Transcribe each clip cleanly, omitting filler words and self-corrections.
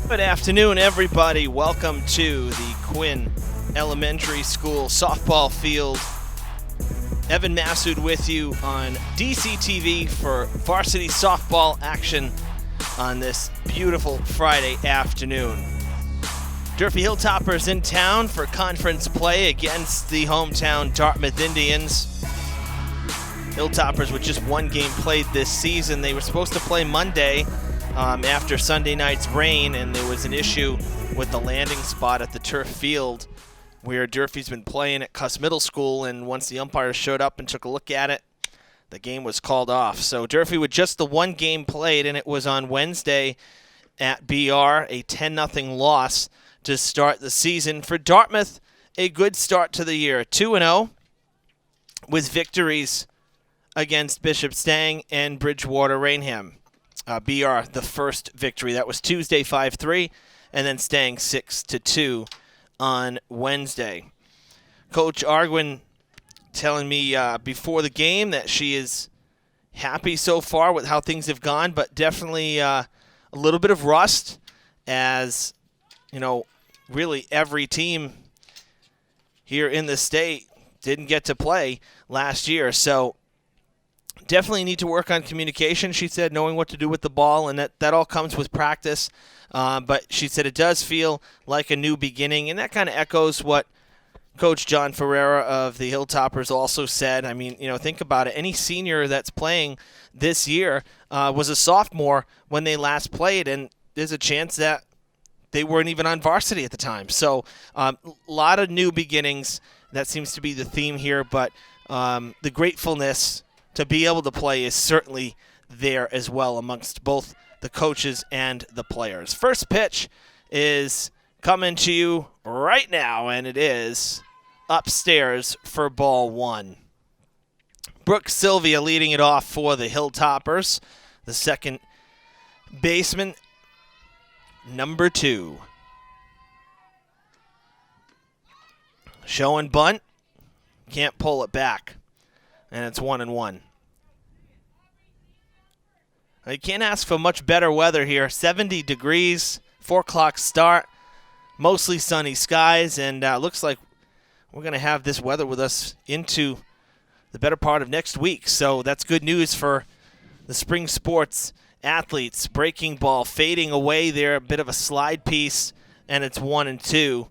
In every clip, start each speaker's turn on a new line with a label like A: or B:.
A: Good afternoon, everybody. Welcome to the Quinn Elementary School softball field. Evan Massoud with you on DCTV for varsity softball action on this beautiful Friday afternoon. Durfee Hilltoppers in town for conference play against the hometown Dartmouth Indians. Hilltoppers with just one game played this season. They were supposed to play Monday after Sunday night's rain, and there was an issue with the landing spot at the turf field where Durfee's been playing at Cuss Middle School, and once the umpires showed up and took a look at it, the game was called off. So Durfee with just the one game played, and it was on Wednesday at BR, a 10-0 loss to start the season. For Dartmouth, a good start to the year, 2-0 with victories against Bishop Stang and Bridgewater Rainham. BR, the first victory. That was Tuesday, 5-3, and then Stang 6-2 on Wednesday. Coach Arguin telling me before the game that she is happy so far with how things have gone, but definitely a little bit of rust as, you know, really every team here in the state didn't get to play last year. So definitely need to work on communication, she said, knowing what to do with the ball, and that all comes with practice. But she said it does feel like a new beginning, and that kind of echoes what Coach John Ferreira of the Hilltoppers also said. I mean, you know, think about it. Any senior that's playing this year was a sophomore when they last played, and there's a chance that they weren't even on varsity at the time. So a lot of new beginnings. That seems to be the theme here, but the gratefulness to be able to play is certainly there as well amongst both the coaches and the players. First pitch is coming to you right now, and it is upstairs for ball one. Brooke Sylvia leading it off for the Hilltoppers. The second baseman, number 2. Show and bunt. Can't pull it back. And it's 1-1. You can't ask for much better weather here. 70 degrees, 4 o'clock start, mostly sunny skies, and looks like we're going to have this weather with us into the better part of next week. So that's good news for the spring sports athletes. Breaking ball fading away there, a bit of a slide piece, and it's 1-2.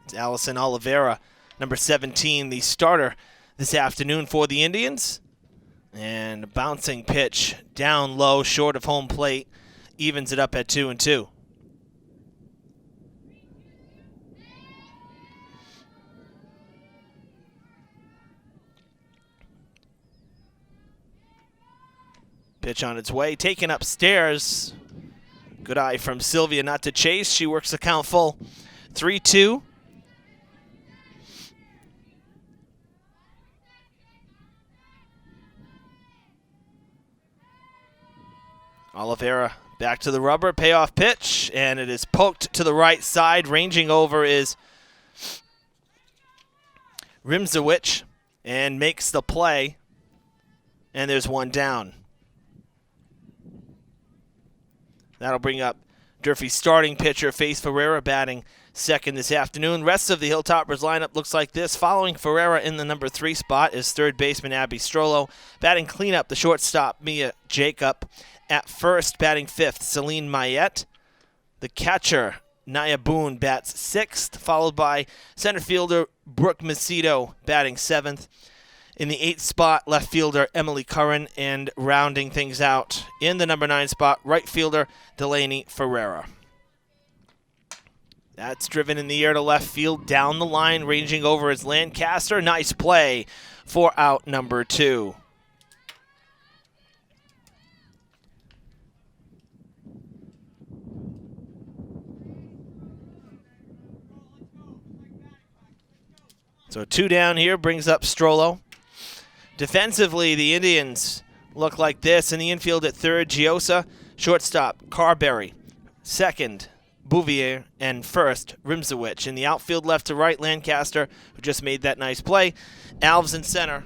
A: It's Allison Oliveira, number 17, the starter this afternoon for the Indians. And a bouncing pitch down low, short of home plate, evens it up at 2-2. Pitch on its way, taken upstairs. Good eye from Sylvia not to chase. She works the count full. 3-2. Oliveira back to the rubber, payoff pitch, and it is poked to the right side. Ranging over is Rimzowicz and makes the play, and there's one down. That'll bring up Durfee's starting pitcher, Faith Ferreira, batting second this afternoon. Rest of the Hilltoppers lineup looks like this. Following Ferreira in the number 3 spot is third baseman Abby Strollo. Batting cleanup, the shortstop Mia Jacob. At first, batting 5th, Celine Mayette. The catcher, Naya Boone, bats 6th, followed by center fielder Brooke Macedo, batting 7th. In the 8th spot, left fielder Emily Curran, and rounding things out in the number 9 spot, right fielder Delaney Ferreira. That's driven in the air to left field, down the line, ranging over is Lancaster. Nice play for out number 2. So 2 down here brings up Strollo. Defensively, the Indians look like this. In the infield at third, Giosa. Shortstop, Carberry. Second, Bouvier. And first, Rimzowicz. In the outfield left to right, Lancaster, who just made that nice play. Alves in center,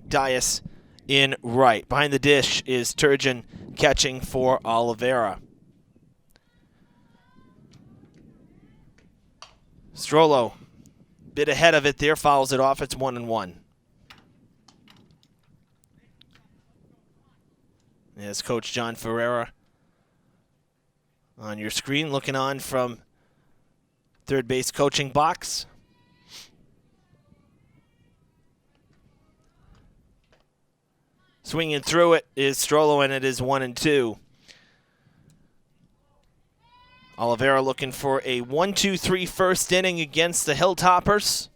A: Dias in right. Behind the dish is Turgeon catching for Oliveira. Strollo, bit ahead of it there, fouls it off. It's 1-1. There's Coach John Ferreira on your screen, looking on from third base coaching box. Swinging through it is Strollo, and it is 1-2. Oliveira looking for a 1-2-3 first inning against the Hilltoppers.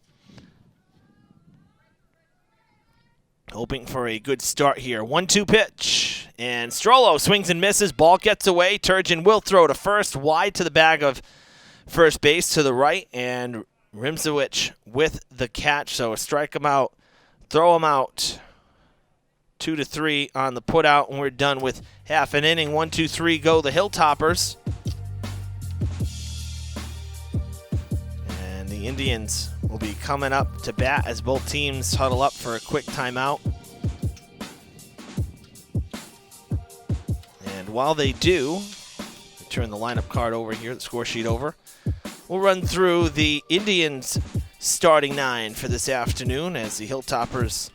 A: Hoping for a good start here. 1-2 pitch. And Strollo swings and misses. Ball gets away. Turgeon will throw to first. Wide to the bag of first base to the right. And Rimzowicz with the catch. So strike him out. Throw him out. 2-3 on the putout. And we're done with half an inning. 1-2-3 go the Hilltoppers. The Indians will be coming up to bat as both teams huddle up for a quick timeout. And while they do, turn the lineup card over here, the score sheet over, we'll run through the Indians' starting 9 for this afternoon as the Hilltoppers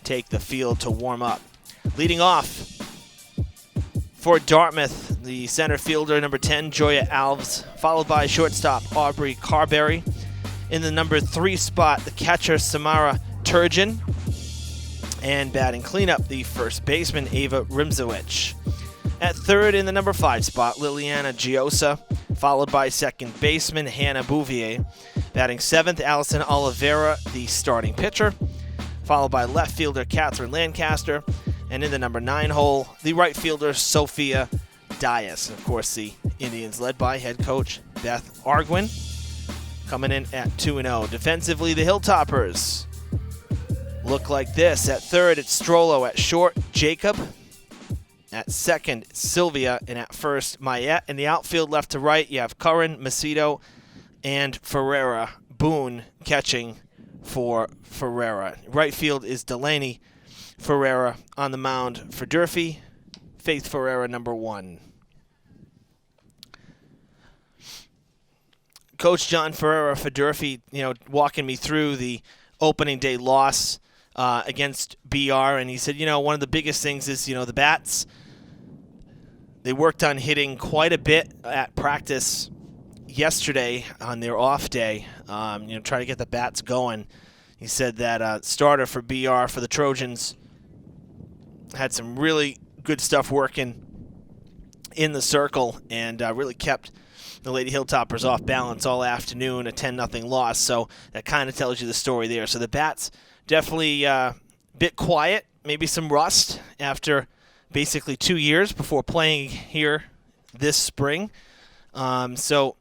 A: take the field to warm up. Leading off for Dartmouth, the center fielder, number 10, Joya Alves, followed by shortstop Aubrey Carberry. In the number 3 spot, the catcher, Samara Turgeon. And batting cleanup, the first baseman, Ava Rimzowicz. At third, in the number 5 spot, Liliana Giosa, followed by second baseman, Hannah Bouvier. Batting 7th, Allison Oliveira, the starting pitcher, followed by left fielder, Catherine Lancaster. And in the number 9 hole, the right fielder, Sophia Dias. Of course, the Indians led by head coach Beth Arguin, coming in at 2-0. Defensively, the Hilltoppers look like this. At third, it's Strollo. At short, Jacob. At second, Sylvia. And at first, Mayette. In the outfield, left to right, you have Curran, Macedo, and Ferreira. Boone catching for Ferreira. Right field is Delaney. Ferreira on the mound for Durfee. Faith Ferreira, number 1. Coach John Ferreira for Durfee, walking me through the opening day loss against BR, and he said, one of the biggest things is, the bats. They worked on hitting quite a bit at practice yesterday on their off day, trying to get the bats going. He said that starter for BR for the Trojans had some really good stuff working in the circle and really kept the Lady Hilltoppers off balance all afternoon, a 10-0 loss. So that kind of tells you the story there. So the bats definitely a bit quiet, maybe some rust after basically 2 years before playing here this spring. So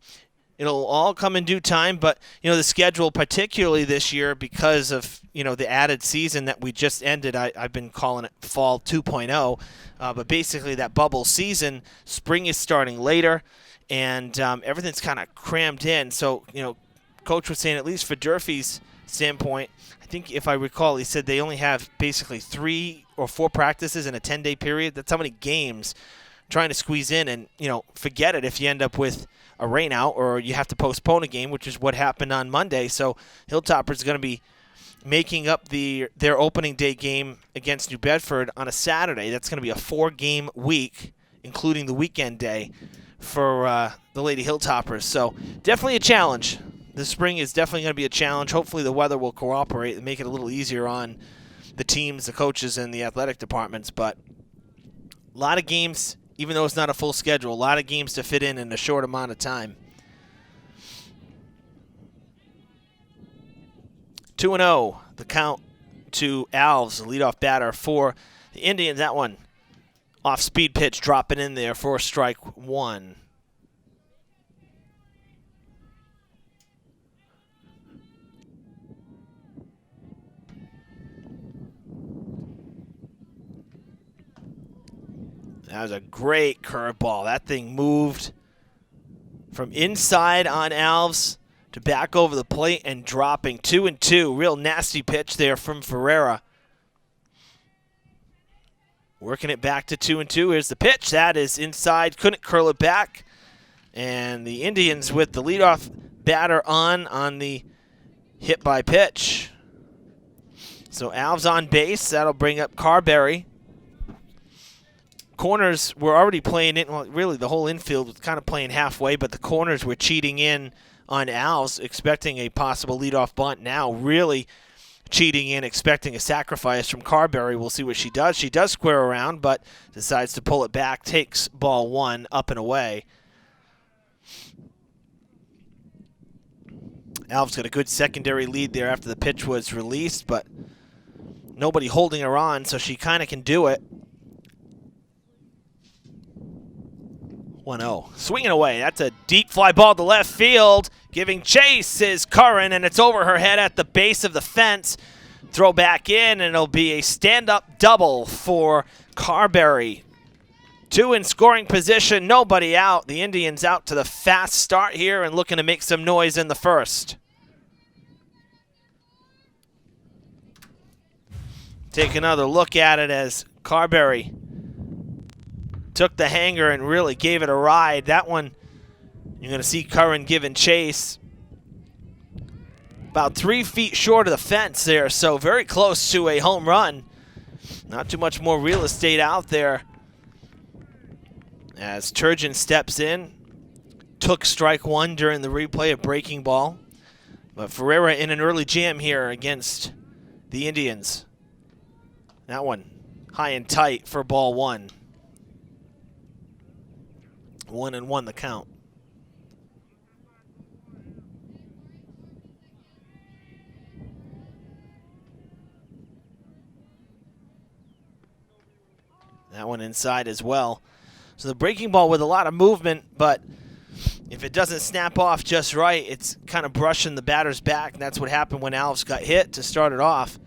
A: it'll all come in due time, but the schedule, particularly this year, because of the added season that we just ended, I've been calling it Fall 2.0, but basically that bubble season, spring is starting later, and everything's kind of crammed in. So Coach was saying, at least for Durfee's standpoint, I think if I recall, he said they only have basically 3 or 4 practices in a 10-day period. That's how many games trying to squeeze in, and forget it if you end up with a rainout or you have to postpone a game, which is what happened on Monday. So Hilltoppers are going to be making up their opening day game against New Bedford on a Saturday. That's going to be a 4-game week, including the weekend day for the Lady Hilltoppers. So definitely a challenge. The spring is definitely going to be a challenge. Hopefully the weather will cooperate and make it a little easier on the teams, the coaches, and the athletic departments. But a lot of games, even though it's not a full schedule, a lot of games to fit in a short amount of time. 2-0, the count to Alves, the leadoff batter for the Indians. That one off speed pitch, dropping in there for strike 1. That was a great curveball. That thing moved from inside on Alves to back over the plate and dropping 2-2. Real nasty pitch there from Ferreira. Working it back to 2-2. Here's the pitch. That is inside. Couldn't curl it back. And the Indians with the leadoff batter on the hit by pitch. So Alves on base. That'll bring up Carberry. Corners were already playing in. Well, really, the whole infield was kind of playing halfway, but the corners were cheating in on Alves, expecting a possible leadoff bunt. Now, really cheating in, expecting a sacrifice from Carberry. We'll see what she does. She does square around, but decides to pull it back, takes ball one up and away. Alves got a good secondary lead there after the pitch was released, but nobody holding her on, so she kind of can do it. 1-0. Swinging away. That's a deep fly ball to left field. Giving chase is Curran, and it's over her head at the base of the fence. Throw back in, and it'll be a stand-up double for Carberry. 2 in scoring position, nobody out. The Indians out to the fast start here and looking to make some noise in the first. Take another look at it as Carberry took the hanger and really gave it a ride. That one, you're going to see Curran giving chase. About 3 feet short of the fence there, so very close to a home run. Not too much more real estate out there. As Turgeon steps in, took strike one during the replay, of breaking ball. But Ferreira in an early jam here against the Indians. That one high and tight for ball one. 1-1 the count. That one inside as well. So the breaking ball with a lot of movement, but if it doesn't snap off just right, it's kind of brushing the batter's back, and that's what happened when Alves got hit to start it off.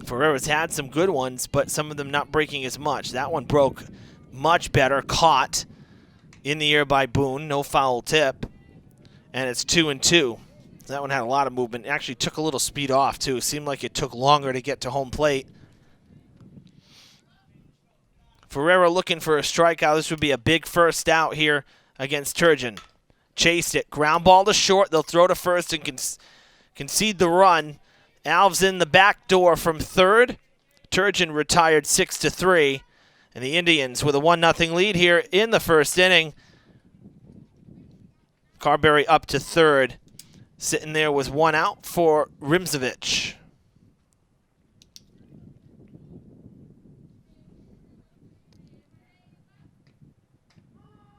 A: Ferreira's had some good ones, but some of them not breaking as much. That one broke much better, caught in the air by Boone, no foul tip, and it's 2-2. That one had a lot of movement. It actually took a little speed off, too. It seemed like it took longer to get to home plate. Ferreira looking for a strikeout. This would be a big first out here against Turgeon. Chased it. Ground ball to short. They'll throw to first and concede the run. Alves in the back door from third. Turgeon retired 6-3. And the Indians with a 1-0 lead here in the first inning. Carberry up to third. Sitting there with one out for Rimzovich.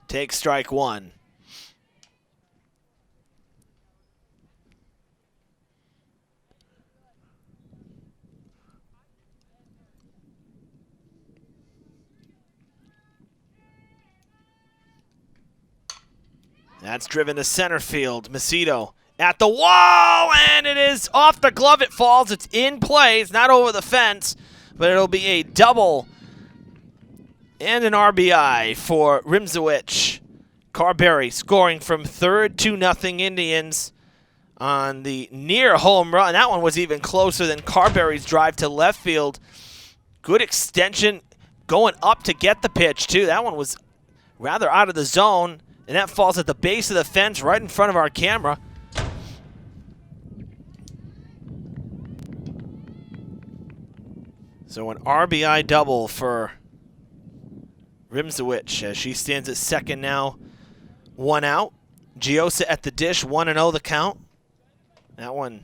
A: Take strike one. That's driven to center field. Macedo at the wall, and it is off the glove. It falls. It's in play. It's not over the fence, but it'll be a double and an RBI for Rimzowicz. Carberry scoring from third, 2-0 Indians on the near home run. That one was even closer than Carberry's drive to left field. Good extension going up to get the pitch, too. That one was rather out of the zone, and that falls at the base of the fence right in front of our camera. So an RBI double for Rimzowicz as she stands at second now. One out. Giosa at the dish, 1-0 the count. That one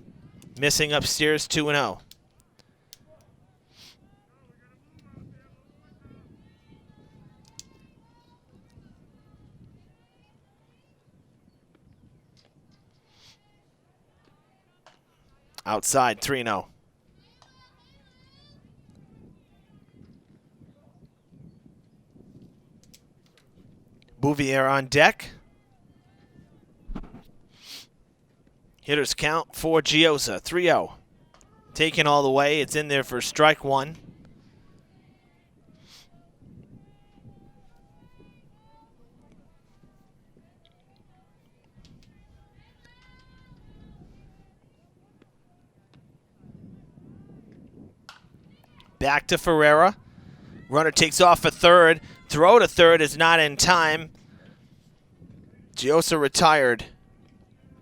A: missing upstairs, 2-0. Outside, 3-0. Bouvier on deck. Hitters count for Giosa, 3-0. Taken all the way. It's in there for strike one. Back to Ferreira. Runner takes off for third. Throw to third is not in time. Giosa retired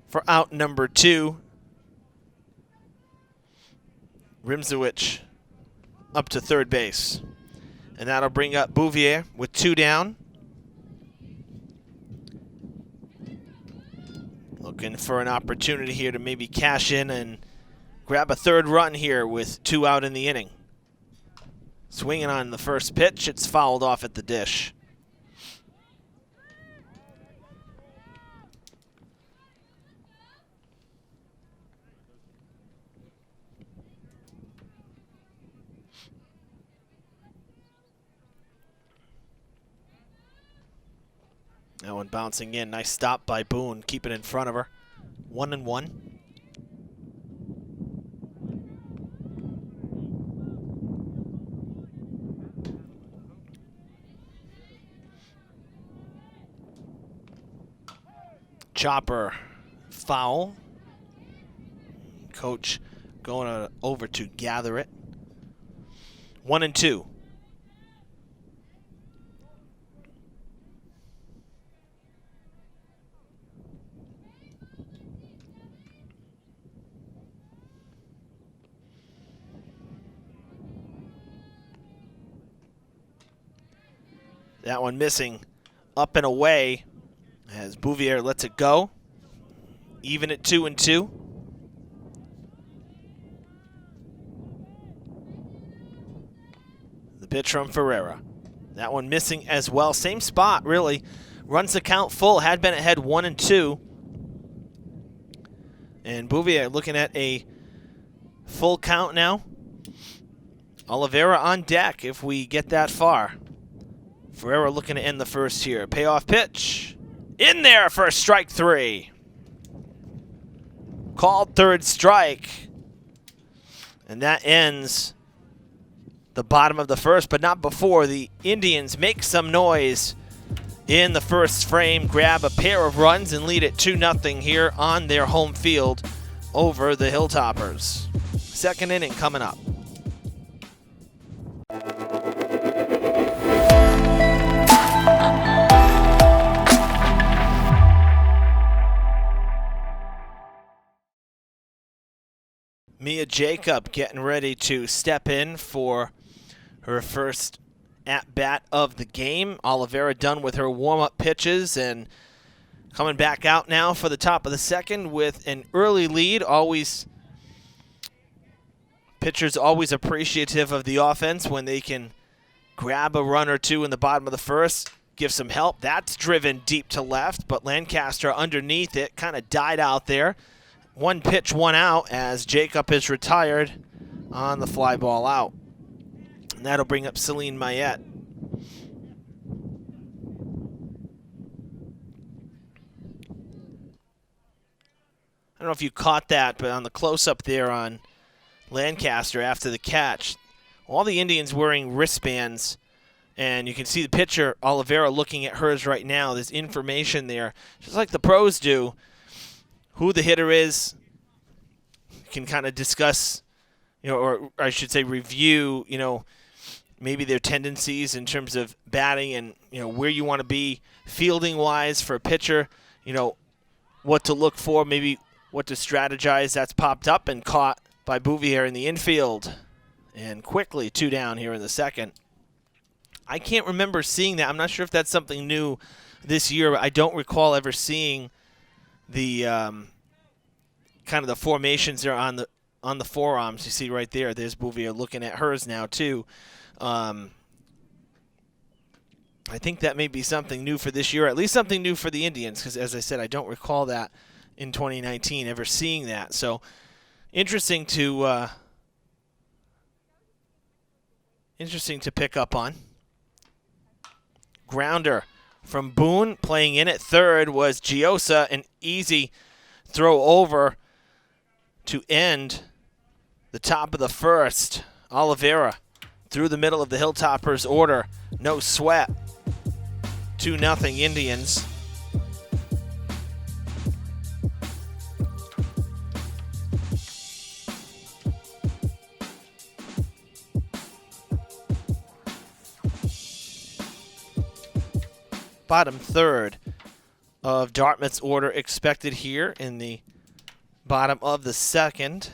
A: for out number 2. Rimzowicz up to third base. And that'll bring up Bouvier with 2 down. Looking for an opportunity here to maybe cash in and grab a third run here with 2 out in the inning. Swinging on the first pitch, it's fouled off at the dish. That one bouncing in. Nice stop by Boone. Keep it in front of her. 1-1. Chopper foul. Coach going over to gather it. 1-2. That one missing up and away as Bouvier lets it go. Even at 2-2. The pitch from Ferreira. That one missing as well. Same spot, really. Runs the count full. Had been ahead 1-2. And Bouvier looking at a full count now. Oliveira on deck if we get that far. Ferreira looking to end the first here. Payoff pitch. In there for strike 3. Called third strike. And that ends the bottom of the first, but not before the Indians make some noise in the first frame, grab a pair of runs, and lead it 2-0 here on their home field over the Hilltoppers. Second inning coming up. Mia Jacob getting ready to step in for her first at-bat of the game. Oliveira done with her warm-up pitches and coming back out now for the top of the second with an early lead. Pitchers always appreciative of the offense when they can grab a run or two in the bottom of the first, give some help. That's driven deep to left, but Lancaster underneath it kind of died out there. 1 pitch, 1 out as Jacob is retired on the fly ball out. And that'll bring up Celine Mayette. I don't know if you caught that, but on the close-up there on Lancaster after the catch, all the Indians wearing wristbands, and you can see the pitcher, Oliveira, looking at hers right now. There's information there, just like the pros do. Who the hitter is, can kind of discuss, or I should say review, maybe their tendencies in terms of batting and, where you want to be fielding-wise for a pitcher, what to look for, maybe what to strategize. That's popped up and caught by Bouvier in the infield. And quickly 2 down here in the second. I can't remember seeing that. I'm not sure if that's something new this year. I don't recall ever seeing the kind of the formations there on the forearms. You see right there. There's Bouvier looking at hers now too. I think that may be something new for this year, at least something new for the Indians, because as I said, I don't recall that in 2019 ever seeing that. So interesting to pick up on. Grounder from Boone, playing in at third was Giosa, an easy throw over to end the top of the first. Oliveira through the middle of the Hilltoppers order. No sweat. 2-0 Indians. bottom third of Dartmouth's order expected here in the bottom of the second.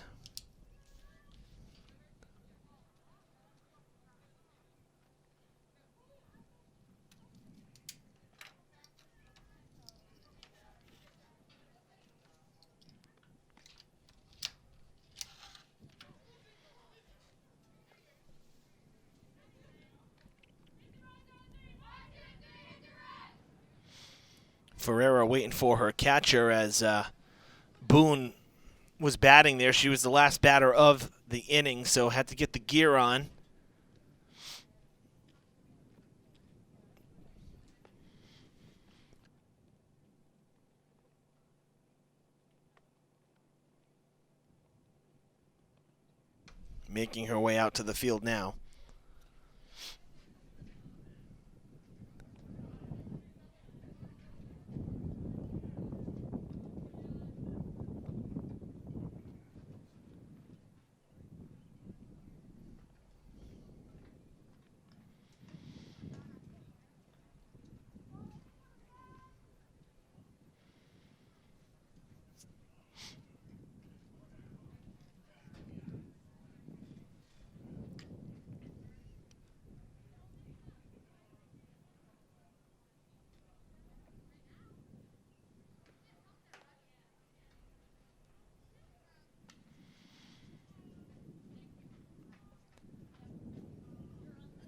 A: Ferreira waiting for her catcher as Boone was batting there. She was the last batter of the inning, so had to get the gear on. Making her way out to the field now.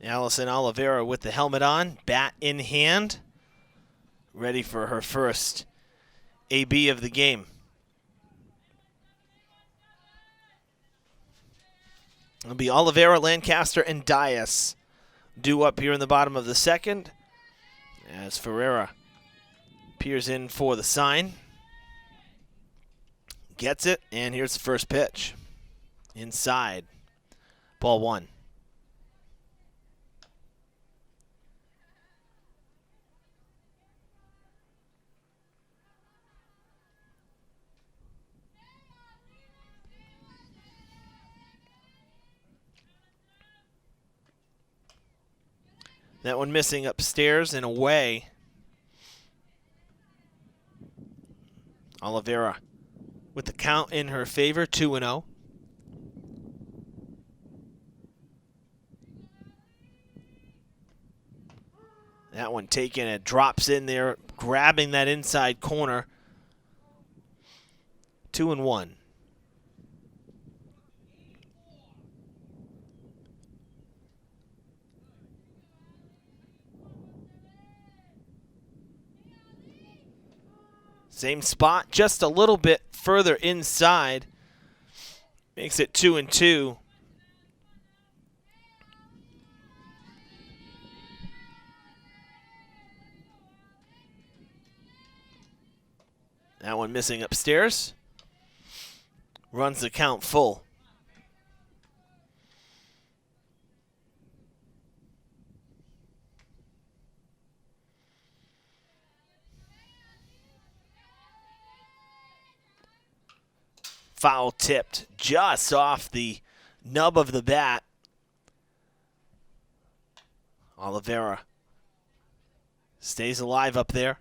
A: Allison Oliveira with the helmet on, bat in hand, ready for her first AB of the game. It'll be Oliveira, Lancaster, and Dias due up here in the bottom of the second as Ferreira peers in for the sign. Gets it, and here's the first pitch. Inside. Ball one. That one missing upstairs and away. Oliveira with the count in her favor, 2-0. That one taken, it drops in there, grabbing that inside corner. 2-1. Same spot, just a little bit further inside. Makes it 2-2. That one missing upstairs. Runs the count full. Foul tipped just off the nub of the bat. Oliveira stays alive up there.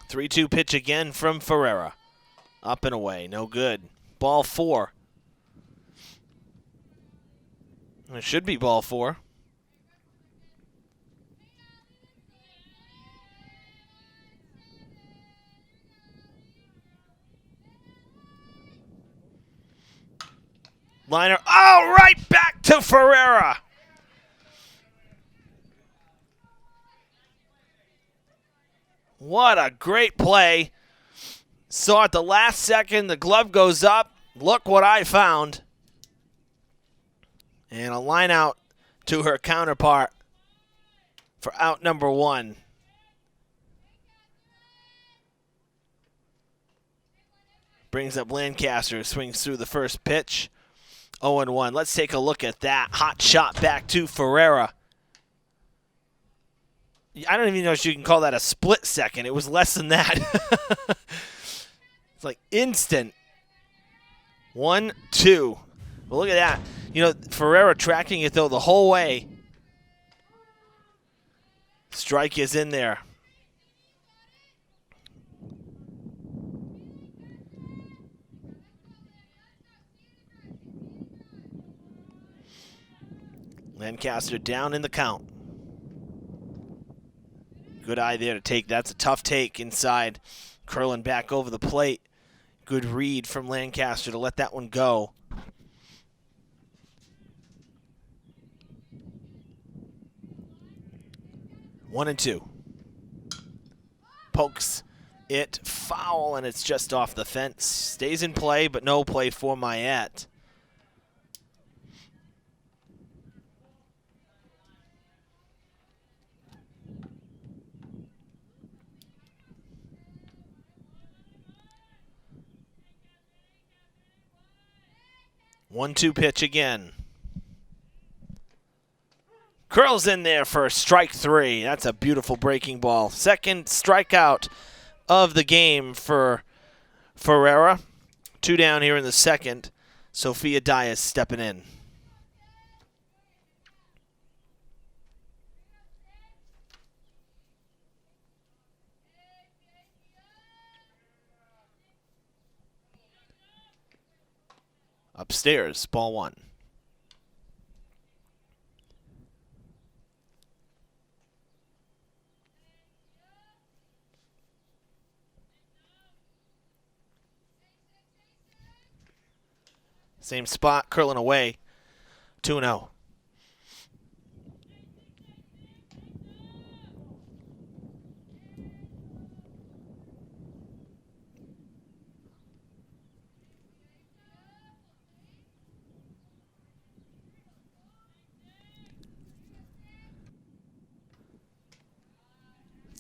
A: Three-two pitch again from Ferreira. Up and away, no good. Ball four. It should be ball four. Liner, oh, right back to Ferreira. What a great play. Saw it the last second, the glove goes up. Look what I found. And a line out to her counterpart for out number one. Brings up Lancaster, swings through the first pitch. 0-1. Let's take a look at that. Hot shot back to Ferreira. I don't even know if you can call that a split second. It was less than that. It's like instant. 1-2. Well, look at that. You know, Ferreira tracking it, though, the whole way. Strike is in there. Lancaster down in the count. Good eye there to take. That's a tough take inside. Curling back over the plate. Good read from Lancaster to let that one go. One and two. Pokes it foul, and it's just off the fence. Stays in play, but no play for Mayette. One-two pitch again. Curls in there for strike three. That's a beautiful breaking ball. Second strikeout of the game for Ferreira. 2 down here in the second. Sophia Dias stepping in. Upstairs, ball one. Same spot, curling away. 2-0.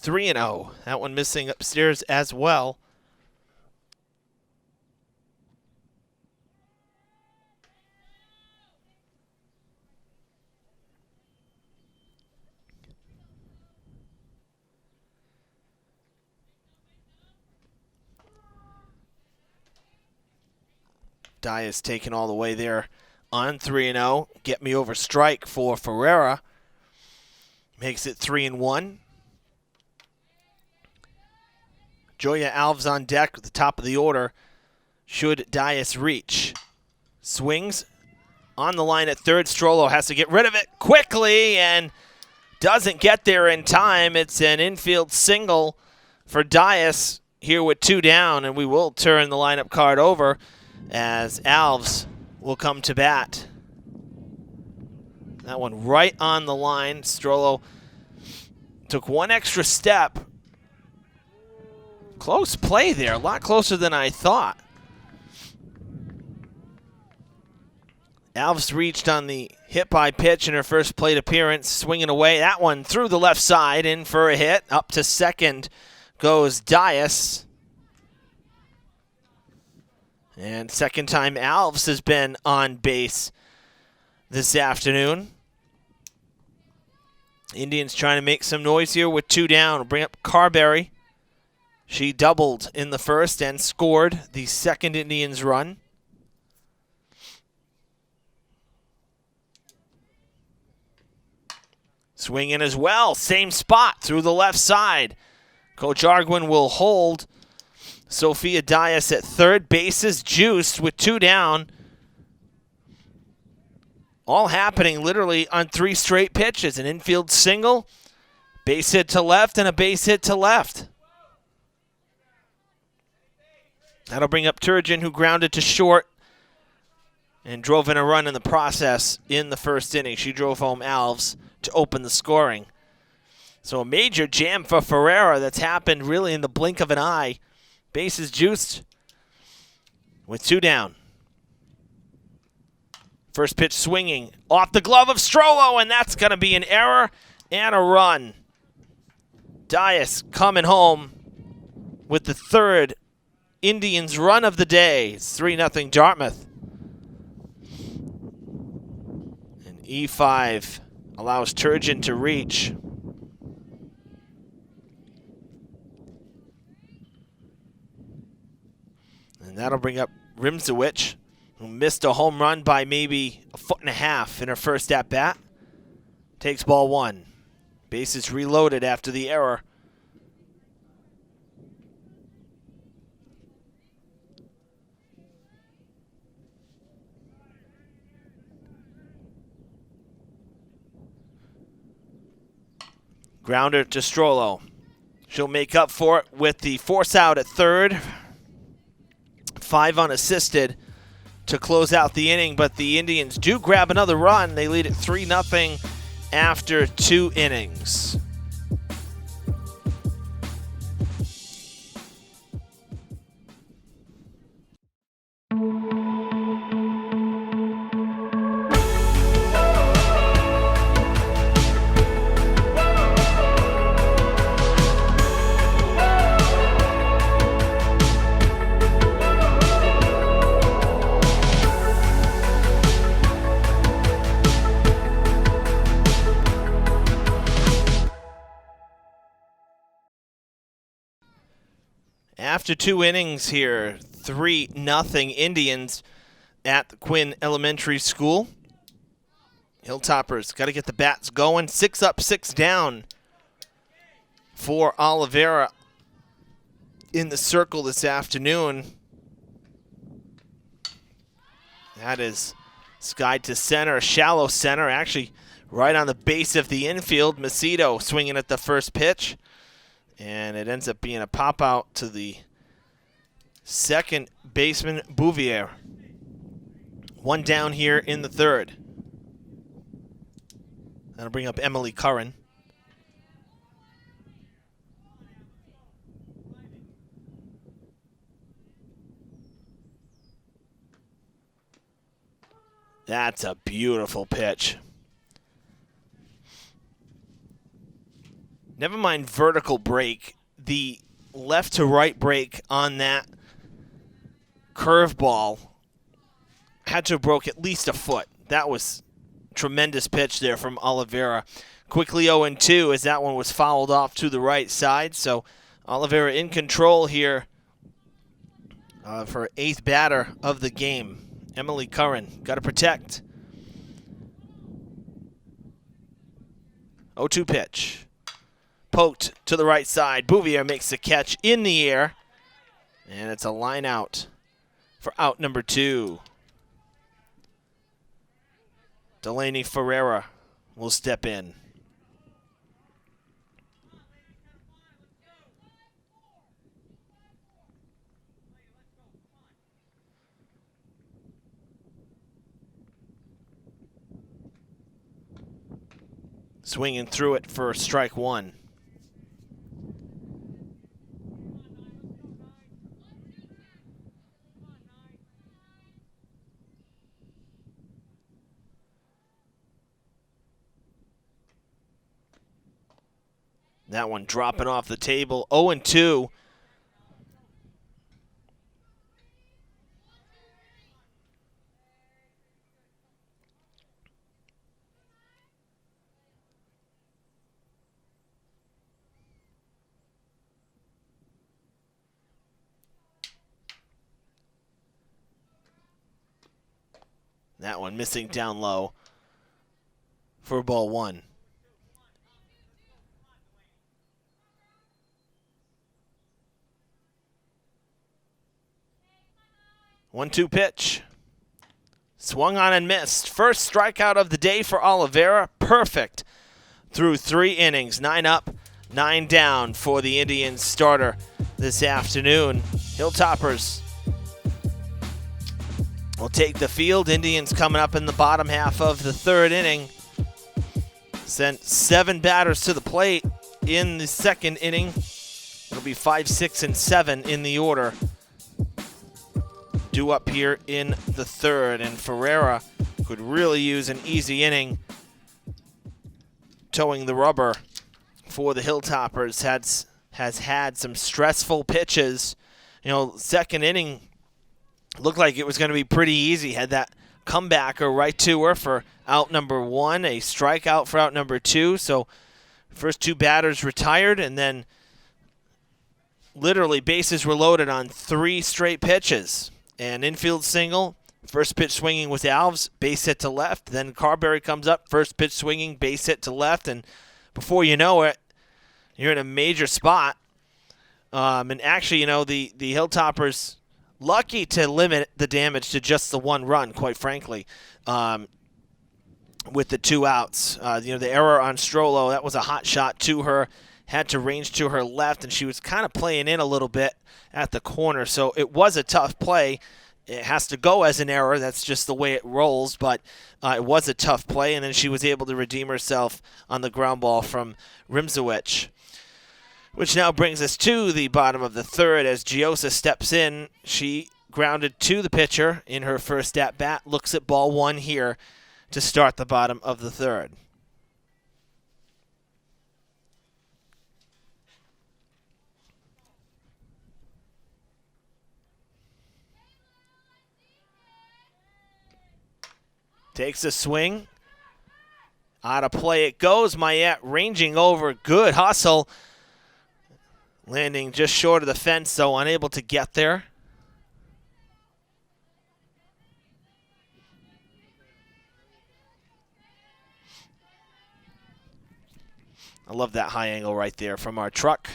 A: Three and 0. That one missing upstairs as well. Dias taken all the way there on 3-0. Get me over strike for Ferreira. Makes it 3-1. Joya Alves on deck at the top of the order. Should Dias reach. Swings on the line at third. Strollo has to get rid of it quickly and doesn't get there in time. It's an infield single for Dias here with 2 down, and we will turn the lineup card over as Alves will come to bat. That one right on the line. Strollo took one extra step. Close play there, a lot closer than I thought. Alves reached on the hit by pitch in her first plate appearance, swinging away. That one through the left side, in for a hit. Up to second goes Dias. And second time Alves has been on base this afternoon. Indians trying to make some noise here with 2 down. We'll bring up Carberry. She doubled in the first and scored the second Indians run. Swing in as well. Same spot through the left side. Coach Arguin will hold Sophia Dias at third. Bases juiced with 2 down. All happening literally on 3 straight pitches. An infield single, base hit to left, and a base hit to left. That'll bring up Turgeon, who grounded to short and drove in a run in the process in the first inning. She drove home Alves to open the scoring. So a major jam for Ferreira that's happened really in the blink of an eye. Bases juiced with 2 down. First pitch swinging off the glove of Strollo, and that's going to be an error and a run. Dias coming home with the third Indians run of the day. It's 3-0 Dartmouth. And E5 allows Turgeon to reach. And that'll bring up Rimzowicz who missed a home run by maybe 1.5 feet in her first at-bat, takes ball one. Bases reloaded after the error. Grounder to Strollo. She'll make up for it with the force out at third. 5 unassisted to close out the inning, but the Indians do grab another run. They lead at 3-0 after 2 innings. After 2 innings here, 3-0 Indians at the Quinn Elementary School. Hilltoppers got to get the bats going. 6 up, 6 down for Oliveira in the circle this afternoon. That is skied to center, a shallow center, actually right on the base of the infield. Macedo swinging at the first pitch. And it ends up being a pop-out to the second baseman, Bouvier. 1 down here in the third. That'll bring up Emily Curran. That's a beautiful pitch. Never mind vertical break. The left to right break on that curveball had to have broke at least a foot. That was tremendous pitch there from Oliveira. Quickly 0-2 as that one was fouled off to the right side. So Oliveira in control here of her 8th batter of the game. Emily Curran, got to protect. 0-2 pitch. Poked to the right side. Bouvier makes the catch in the air. And it's a line out for out number 2. Delaney Ferreira will step in. Swinging through it for strike 1. That one dropping off the table. 0-2. That one missing down low for ball 1. One-two pitch. Swung on and missed. First strikeout of the day for Oliveira. Perfect through 3 innings. 9 up, 9 down for the Indians starter this afternoon. Hilltoppers will take the field. Indians coming up in the bottom half of the 3rd inning. Sent 7 batters to the plate in the 2nd inning. It'll be 5, 6, and 7 in the order. Due up here in the 3rd, and Ferreira could really use an easy inning. Towing the rubber for the Hilltoppers has had some stressful pitches. You know, 2nd inning looked like it was going to be pretty easy. Had that comebacker right to her for out number 1, a strikeout for out number 2. So first 2 batters retired, and then literally bases were loaded on 3 straight pitches. An infield single, First pitch swinging with Alves, base hit to left. Then Carberry comes up, first pitch swinging, base hit to left. And before you know it, you're in a major spot. And actually, the Hilltoppers lucky to limit the damage to just the one run, quite frankly, with the 2 outs. The error on Strollo, that was a hot shot to her, had to range to her left, and she was kind of playing in a little bit at the corner. So it was a tough play. It has to go as an error. That's just the way it rolls, but it was a tough play, and then she was able to redeem herself on the ground ball from Rimzowicz. Which now brings us to the bottom of the third as Giosa steps in. She grounded to the pitcher in her first at-bat, looks at ball 1 here to start the bottom of the third. Takes a swing. Out of play it goes. Mayette ranging over. Good hustle. Landing just short of the fence, though, unable to get there. I love that high angle right there from our truck.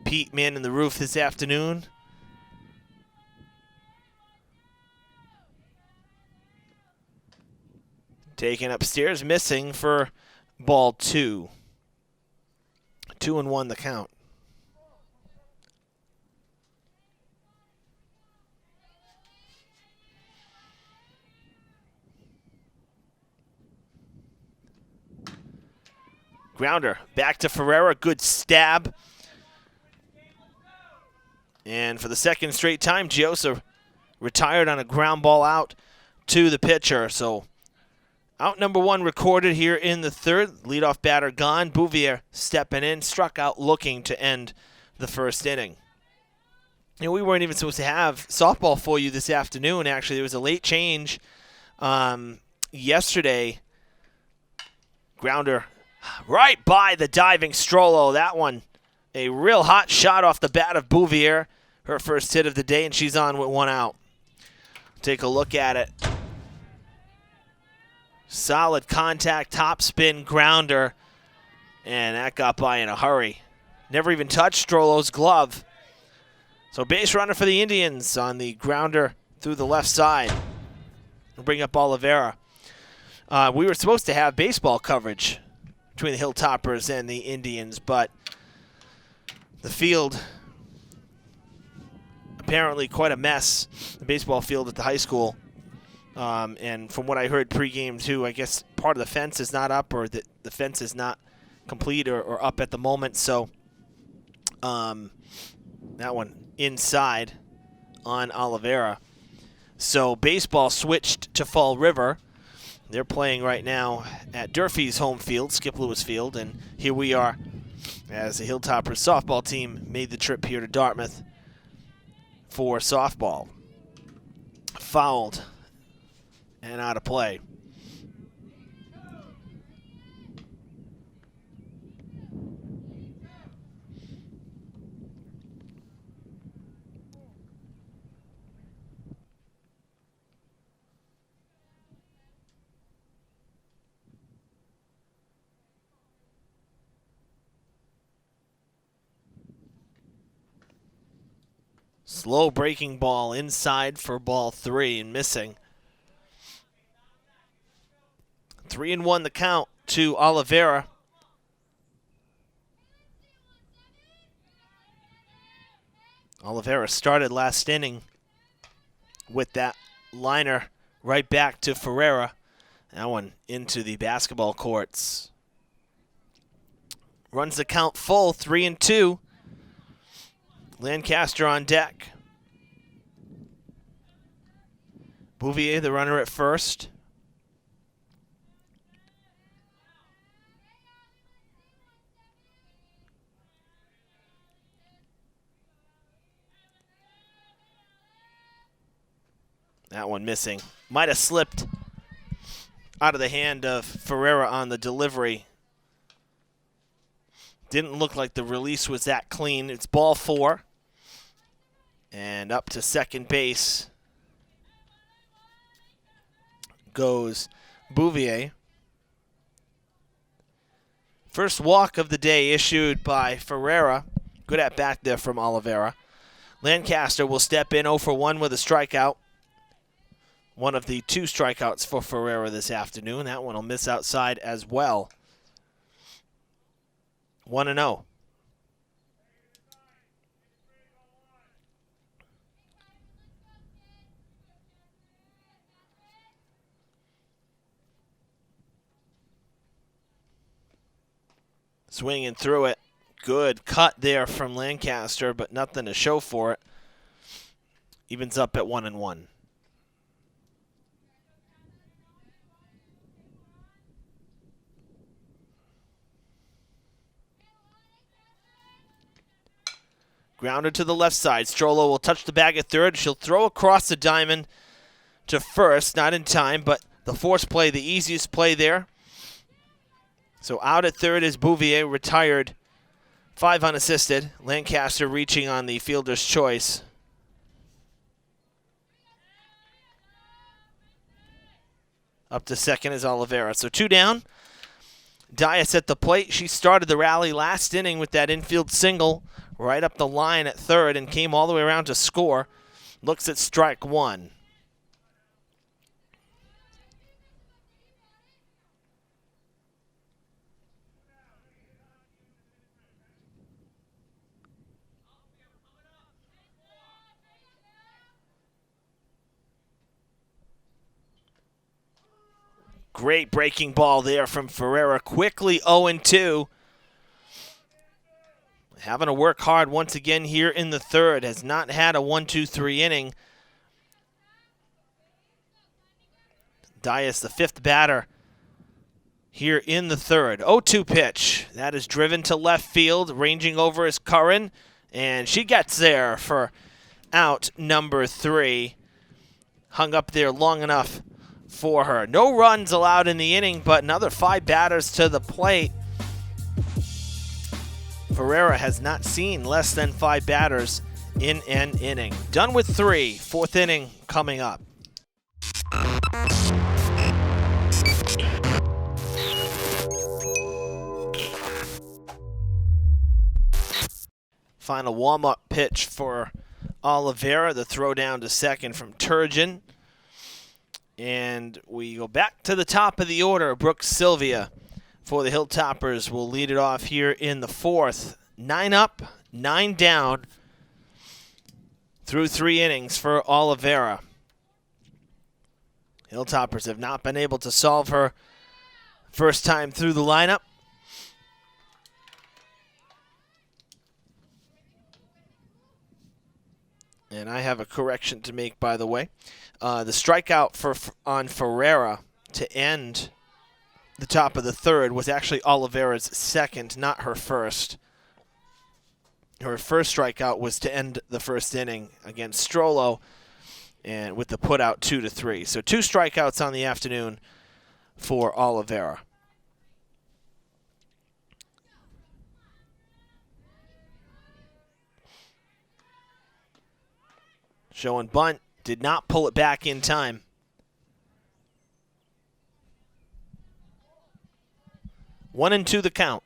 A: Pete manning the roof this afternoon. Taken upstairs, missing for ball 2. 2-1 the count. Grounder back to Ferreira. Good stab. And for the second straight time, Giosa retired on a ground ball out to the pitcher. So out number 1 recorded here in the third. Leadoff batter gone. Bouvier stepping in, struck out looking to end the first inning. We weren't even supposed to have softball for you this afternoon, actually. There was a late change yesterday. Grounder right by the diving Strollo. That one, a real hot shot off the bat of Bouvier. Her first hit of the day, and she's on with 1 out. Take a look at it. Solid contact, top spin grounder, and that got by in a hurry. Never even touched Strollo's glove. So base runner for the Indians on the grounder through the left side. We'll bring up Oliveira. We were supposed to have baseball coverage between the Hilltoppers and the Indians, but the field, apparently quite a mess, the baseball field at the high school. And from what I heard pregame too, I guess part of the fence is not up, or the fence is not complete or up at the moment. So that one inside on Oliveira. So baseball switched to Fall River. They're playing right now at Durfee's home field, Skip Lewis Field, and here we are as the Hilltoppers softball team made the trip here to Dartmouth for softball. Fouled and out of play. Slow breaking ball inside for ball 3 and missing. 3-1 the count to Oliveira. Oliveira started last inning with that liner right back to Ferreira. That one into the basketball courts. Runs the count full, 3-2. Lancaster on deck. Bouvier, the runner at first. That one missing. Might have slipped out of the hand of Ferreira on the delivery. Didn't look like the release was that clean. It's ball 4. And up to second base goes Bouvier. First walk of the day issued by Ferreira. Good at bat there from Oliveira. Lancaster will step in 0 for 1 with a strikeout. One of the 2 strikeouts for Ferreira this afternoon. That one will miss outside as well. 1-0. Swinging through it. Good cut there from Lancaster, but nothing to show for it. Evens up at 1-1. Grounded to the left side. Strollo will touch the bag at third. She'll throw across the diamond to first. Not in time, but the force play, the easiest play there. So out at third is Bouvier, retired 5 unassisted. Lancaster reaching on the fielder's choice. Up to second is Oliveira. So 2 down. Dias at the plate. She started the rally last inning with that infield single right up the line at third and came all the way around to score. Looks at strike 1. Great breaking ball there from Ferreira. Quickly 0-2. Having to work hard once again here in the third. Has not had a 1-2-3 inning. Dias, the 5th batter here in the third. 0-2 pitch. That is driven to left field. Ranging over is Curran. And she gets there for out number 3. Hung up there long enough for her. No runs allowed in the inning, but another 5 batters to the plate. Ferreira has not seen less than 5 batters in an inning. Done with 3. 4th inning coming up. Final warm-up pitch for Oliveira. The throw down to second from Turgeon. And we go back to the top of the order. Brooks Sylvia for the Hilltoppers will lead it off here in the 4th. 9 up, 9 down through 3 innings for Oliveira. Hilltoppers have not been able to solve her first time through the lineup. And I have a correction to make, by the way. The strikeout on Ferreira to end the top of the third was actually Oliveira's second, not her first. Her first strikeout was to end the first inning against Strollo, and with the putout 2-3. So 2 strikeouts on the afternoon for Oliveira. Showing bunt, did not pull it back in time. One and two the count.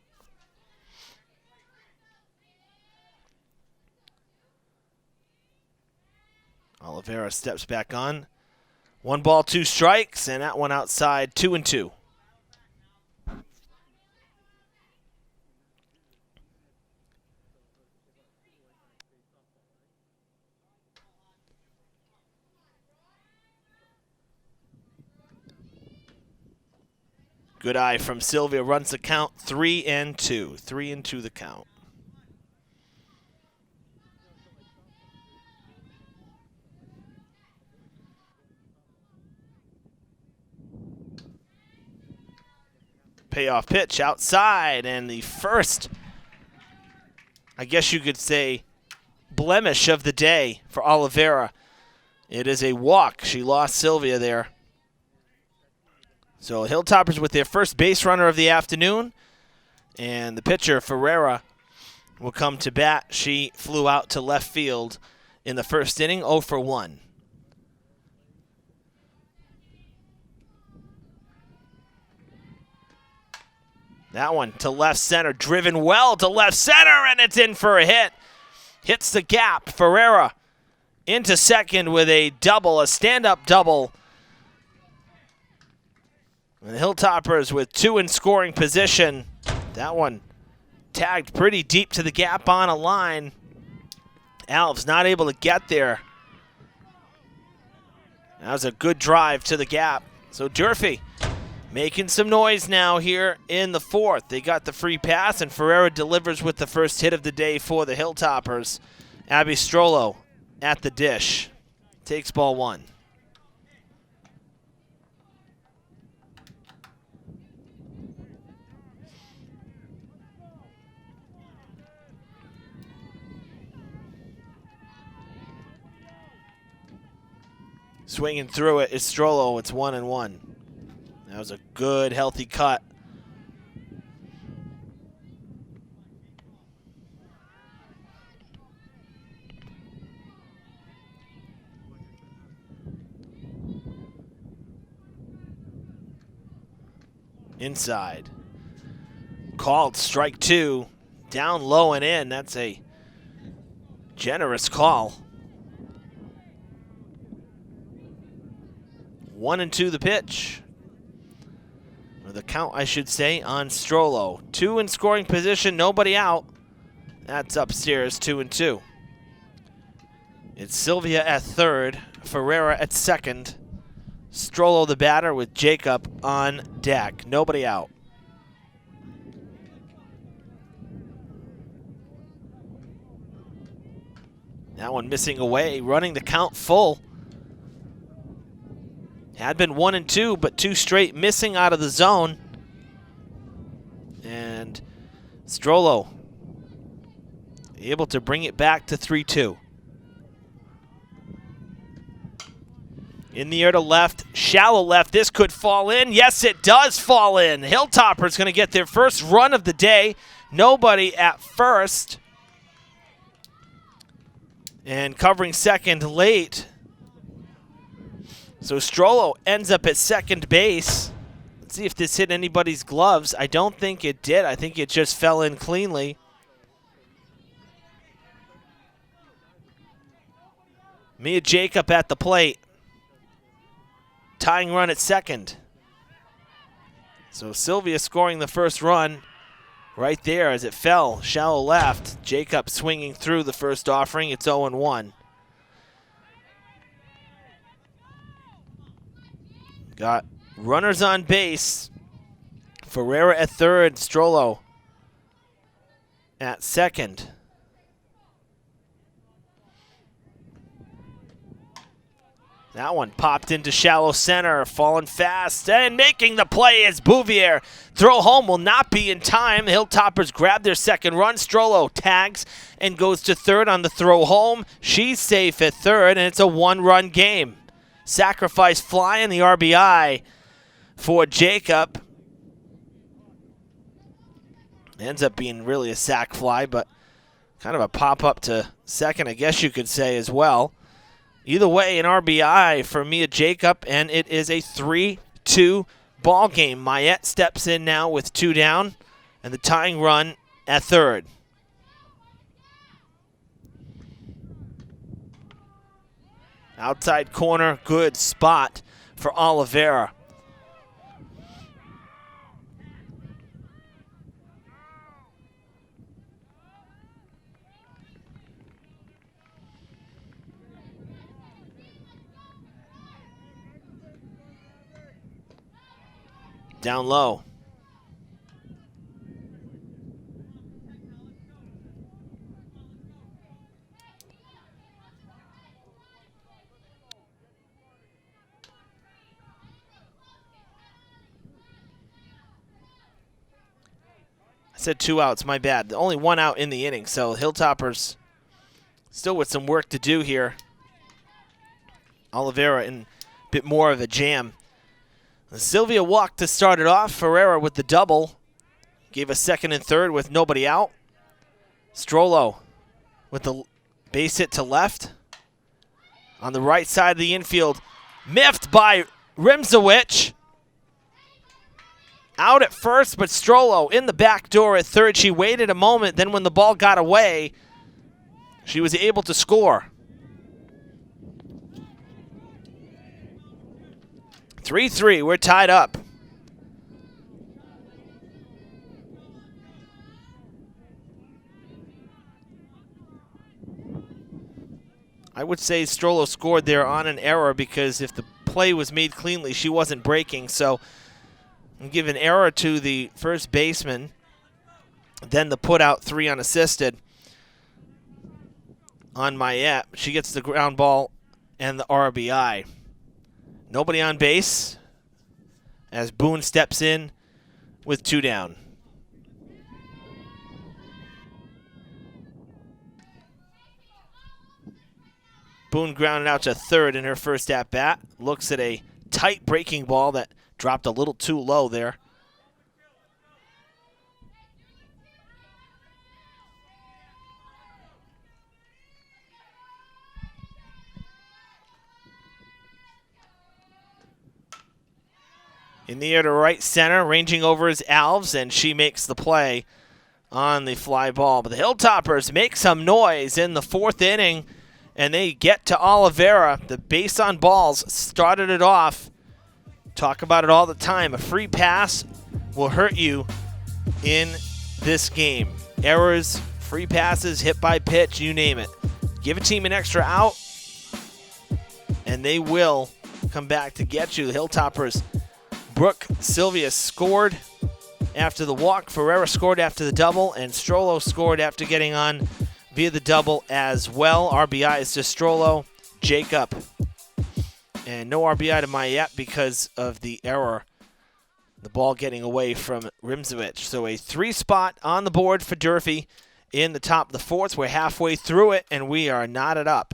A: Oliveira steps back on. 1 ball, 2 strikes, and that one outside, 2-2. Good eye from Sylvia, runs the count 3-2. 3-2 the count. Payoff pitch outside, and the first, I guess you could say, blemish of the day for Oliveira. It is a walk. She lost Sylvia there. So Hilltoppers with their first base runner of the afternoon, and the pitcher, Ferreira, will come to bat. She flew out to left field in the first inning, 0 for 1. That one to left center, driven well to left center, and it's in for a hit. Hits the gap. Ferreira into second with a double, a stand-up double. And the Hilltoppers with 2 in scoring position. That one tagged pretty deep to the gap on a line. Alves not able to get there. That was a good drive to the gap. So Durfee making some noise now here in the 4th. They got the free pass, and Ferreira delivers with the first hit of the day for the Hilltoppers. Abby Strollo at the dish. Takes ball 1. Swinging through it is Strollo. It's 1-1. That was a good, healthy cut. Inside. Called strike 2. Down low and in. That's a generous call. 1-2 the pitch. Or the count, I should say, on Strollo. 2 in scoring position, nobody out. That's upstairs, 2-2. It's Sylvia at third, Ferreira at second. Strollo the batter with Jacob on deck. Nobody out. That one missing away, running the count full. Had been 1-2, but 2 straight missing out of the zone. And Strollo able to bring it back to 3-2. In the air to left, shallow left. This could fall in. Yes, it does fall in. Hilltoppers going to get their first run of the day. Nobody at first. And covering second late. So Strollo ends up at second base. Let's see if this hit anybody's gloves. I don't think it did. I think it just fell in cleanly. Mia Jacob at the plate. Tying run at second. So Sylvia scoring the first run right there as it fell shallow left. Jacob swinging through the first offering. It's 0-1. Got runners on base. Ferreira at third, Strollo at second. That one popped into shallow center, falling fast, and making the play is Bouvier. Throw home will not be in time. The Hilltoppers grab their second run. Strollo tags and goes to third on the throw home. She's safe at third, and it's a 1-run game. Sacrifice fly in the RBI for Jacob. Ends up being really a sac fly, but kind of a pop-up to second, I guess you could say, as well. Either way, an RBI for Mia Jacob, and it is a 3-2 ball game. Mayette steps in now with 2 down, and the tying run at third. Outside corner, good spot for Oliveira. Down low. I said 2 outs, my bad. Only 1 out in the inning, so Hilltoppers still with some work to do here. Oliveira in a bit more of a jam. Sylvia walked to start it off. Ferreira with the double. Gave a second and third with nobody out. Strollo with the base hit to left. On the right side of the infield. Miffed by Rimzowicz. out at first, but Strollo in the back door at third. She waited a moment, then when the ball got away, she was able to score. 3-3, we're tied up. I would say Strollo scored there on an error because if the play was made cleanly, she wasn't breaking. So I'm give an error to the first baseman, then the put out 3 unassisted on Mayette. She gets the ground ball and the RBI. Nobody on base as Boone steps in with 2 down. Boone grounded out to third in her first at-bat. Looks at a tight breaking ball that dropped a little too low there. In the air to right center, ranging over is Alves, and she makes the play on the fly ball. But the Hilltoppers make some noise in the 4th inning, and they get to Oliveira. The base on balls started it off. Talk about it all the time. A free pass will hurt you in this game. Errors, free passes, hit by pitch, you name it. Give a team an extra out, and they will come back to get you. The Hilltoppers, Brooke Sylvia scored after the walk. Ferreira scored after the double, and Strollo scored after getting on via the double as well. RBI is to Strollo, Jacob, and no RBI to Mayette because of the error, the ball getting away from Rimzovich. So a 3 spot on the board for Durfee in the top of the 4th. We're halfway through it, and we are knotted up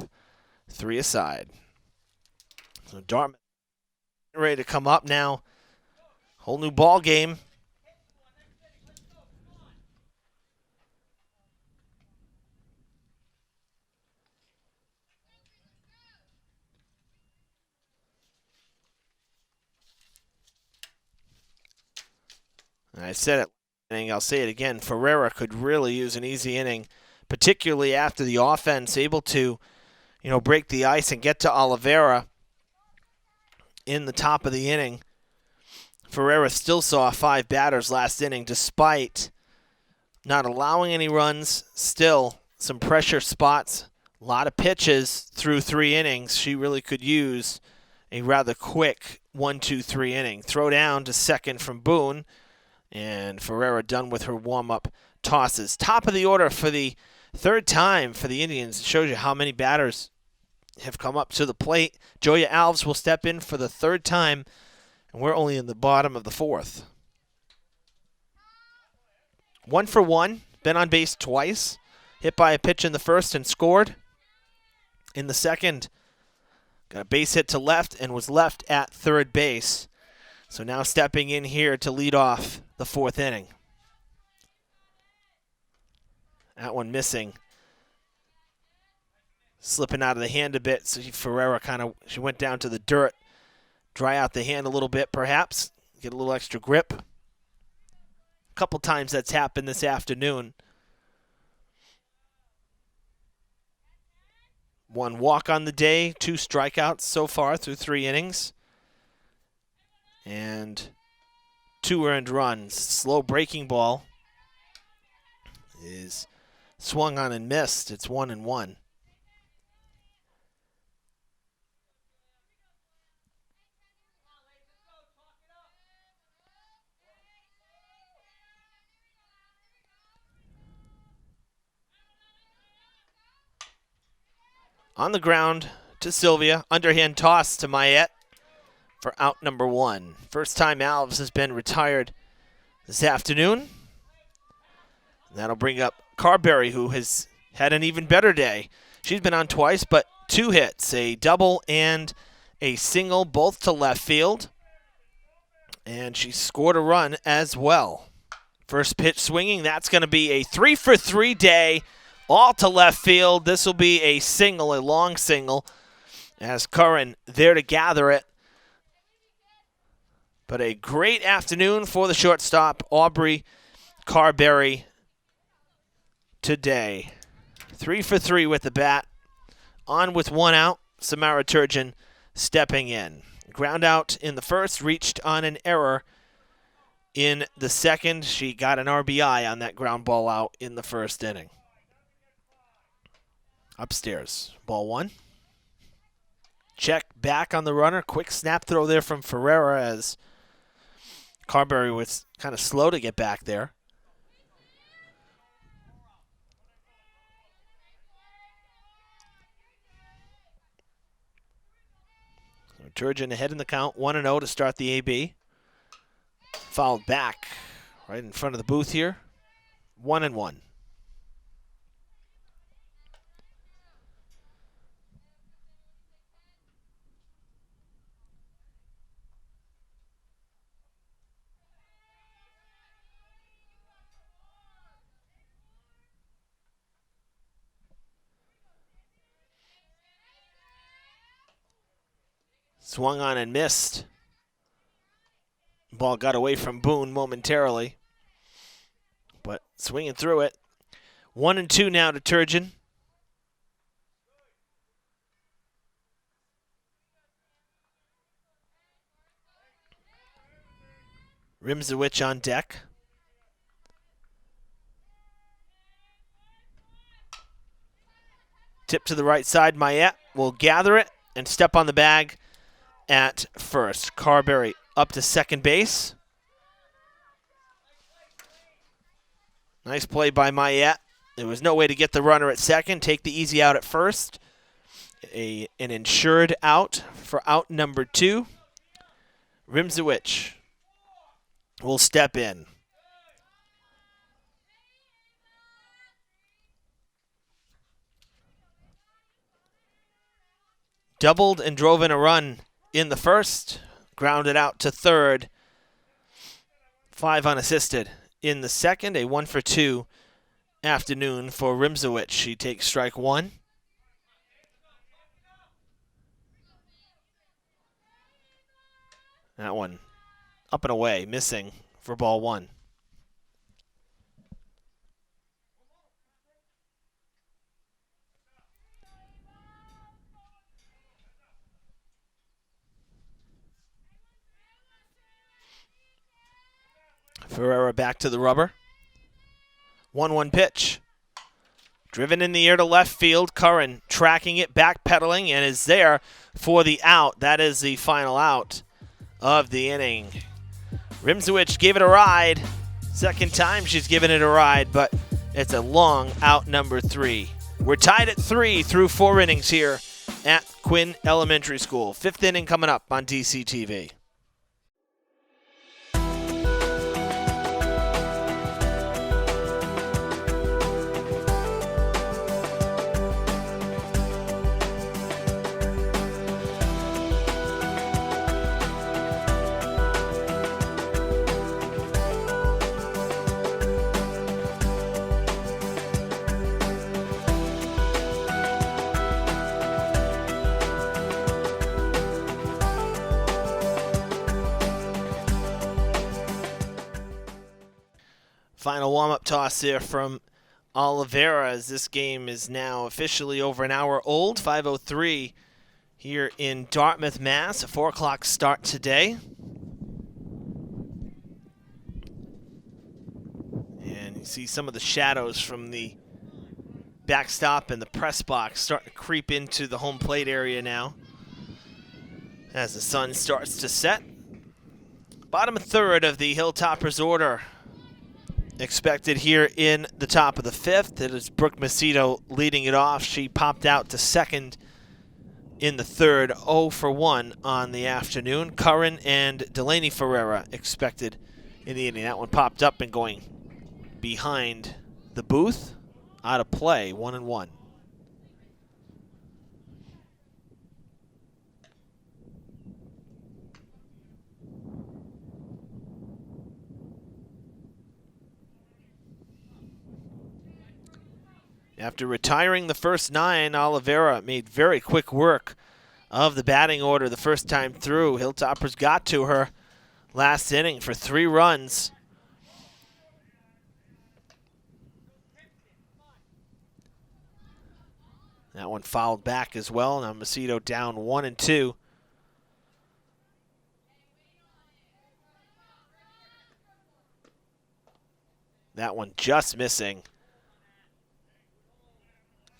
A: 3 aside. So Dartmouth ready to come up now. Whole new ball game. I said it, I'll say it again. Ferreira could really use an easy inning, particularly after the offense able to, break the ice and get to Oliveira in the top of the inning. Ferreira still saw 5 batters last inning, despite not allowing any runs. Still some pressure spots, a lot of pitches through 3 innings. She really could use a rather quick 1-2-3 inning. Throw down to second from Boone. And Ferreira done with her warm-up tosses. Top of the order for the 3rd time for the Indians. It shows you how many batters have come up to the plate. Joya Alves will step in for the 3rd time, and we're only in the bottom of the 4th. 1 for 1, been on base twice. Hit by a pitch in the 1st and scored in the 2nd. Got a base hit to left and was left at 3rd base. So now stepping in here to lead off the 4th inning. That one missing. Slipping out of the hand a bit. So Ferreira she went down to the dirt. Dry out the hand a little bit perhaps. Get a little extra grip. A couple times that's happened this afternoon. 1 walk on the day, 2 strikeouts so far through 3 innings. And 2 earned runs. Slow breaking ball is swung on and missed. It's 1-1. On the ground to Sylvia. Underhand toss to Mayette for out number 1. First time Alves has been retired this afternoon. That'll bring up Carberry, who has had an even better day. She's been on twice, but 2 hits, a double and a single, both to left field. And she scored a run as well. First pitch swinging, that's going to be a 3-for-3 day, all to left field. This will be a single, a long single, as Curran there to gather it. But a great afternoon for the shortstop, Aubrey Carberry, today. 3 for 3 with the bat. On with 1 out, Samara Turgeon stepping in. Ground out in the first, reached on an error in the second. She got an RBI on that ground ball out in the first inning. Upstairs, ball 1. Check back on the runner. Quick snap throw there from Ferreira as Carberry was kind of slow to get back there. So Turgeon ahead in the count, 1-0 to start the AB. Fouled back right in front of the booth here. 1-1. Swung on and missed. Ball got away from Boone momentarily, but swinging through it. 1-2 now to Turgeon. Rimzowicz on deck. Tip to the right side. Mayette will gather it and step on the bag at first. Carberry up to second base. Nice play by Mayette. There was no way to get the runner at second. Take the easy out at first. An insured out for out number 2. Rimzowicz will step in. Doubled and drove in a run in the first. Grounded out to third. 5 unassisted in the second. A 1 for 2 afternoon for Rimzowicz. She takes strike 1. That one up and away, missing for ball 1. Ferreira back to the rubber. 1-1 pitch. Driven in the air to left field. Curran tracking it, backpedaling, and is there for the out. That is the final out of the inning. Rimzowicz gave it a ride. Second time she's given it a ride, but it's a long out number 3. We're tied at 3 through 4 innings here at Quinn Elementary School. 5th inning coming up on DCTV. Final warm-up toss there from Oliveira as this game is now officially over an hour old. 5:03 here in Dartmouth, Mass. A 4 o'clock start today. And you see some of the shadows from the backstop and the press box starting to creep into the home plate area now as the sun starts to set. Bottom third of the Hilltoppers order expected here in the top of the 5th. It is Brooke Macedo leading it off. She popped out to second in the third, 0 for 1 on the afternoon. Curran and Delaney Ferreira expected in the inning. That one popped up and going behind the booth. Out of play, 1-1. After retiring the first 9, Oliveira made very quick work of the batting order the first time through. Hilltoppers got to her last inning for 3 runs. That one fouled back as well. Now Macedo down 1-2. That one just missing.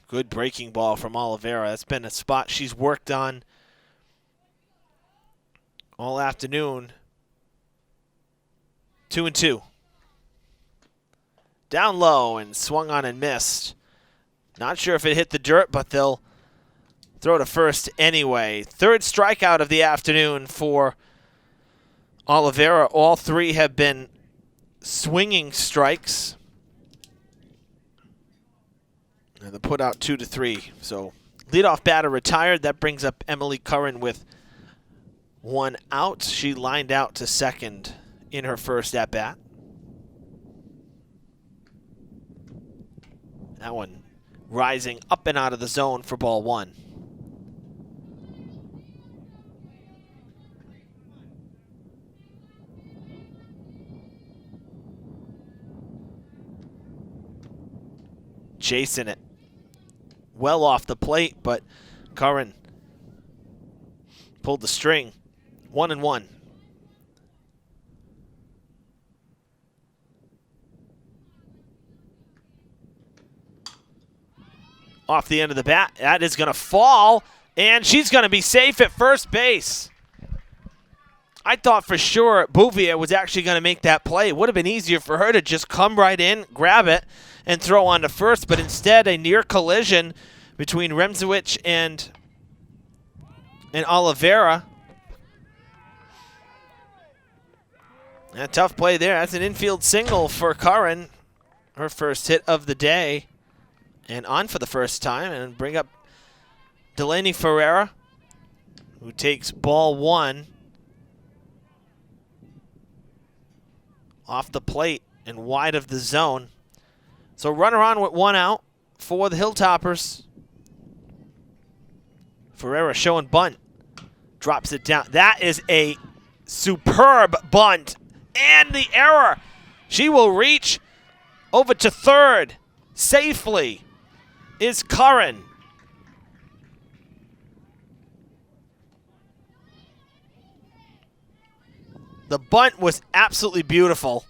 A: Good breaking ball from Oliveira. That's been a spot she's worked on all afternoon. 2-2. Down low and swung on and missed. Not sure if it hit the dirt, but they'll throw to first anyway. 3rd strikeout of the afternoon for Oliveira. All 3 have been swinging strikes. And they put out 2-3. So leadoff batter retired. That brings up Emily Curran with 1 out. She lined out to second in her first at-bat. That one rising up and out of the zone for ball 1. Chasing it. Well off the plate, but Curran pulled the string. 1-1. Off the end of the bat. That is going to fall, and she's going to be safe at first base. I thought for sure Bouvier was actually going to make that play. It would have been easier for her to just come right in, grab it, and throw on to first, but instead a near collision between Remzewicz and Oliveira. A tough play there. That's an infield single for Curran. Her first hit of the day. And on for the first time, and bring up Delaney Ferreira, who takes ball 1 off the plate and wide of the zone. So runner on with 1 out for the Hilltoppers. Ferreira showing bunt. Drops it down. That is a superb bunt. And the error. She will reach over to third safely. Is Curran. The bunt was absolutely beautiful.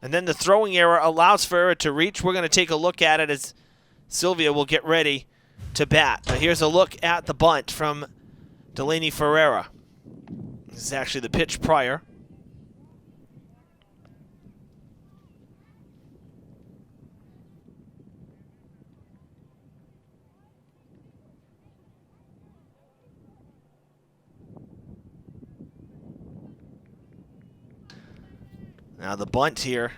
A: And then the throwing error allows Ferreira to reach. We're going to take a look at it as Sylvia will get ready to bat. But here's a look at the bunt from Delaney Ferreira. This is actually the pitch prior. Now the bunt here.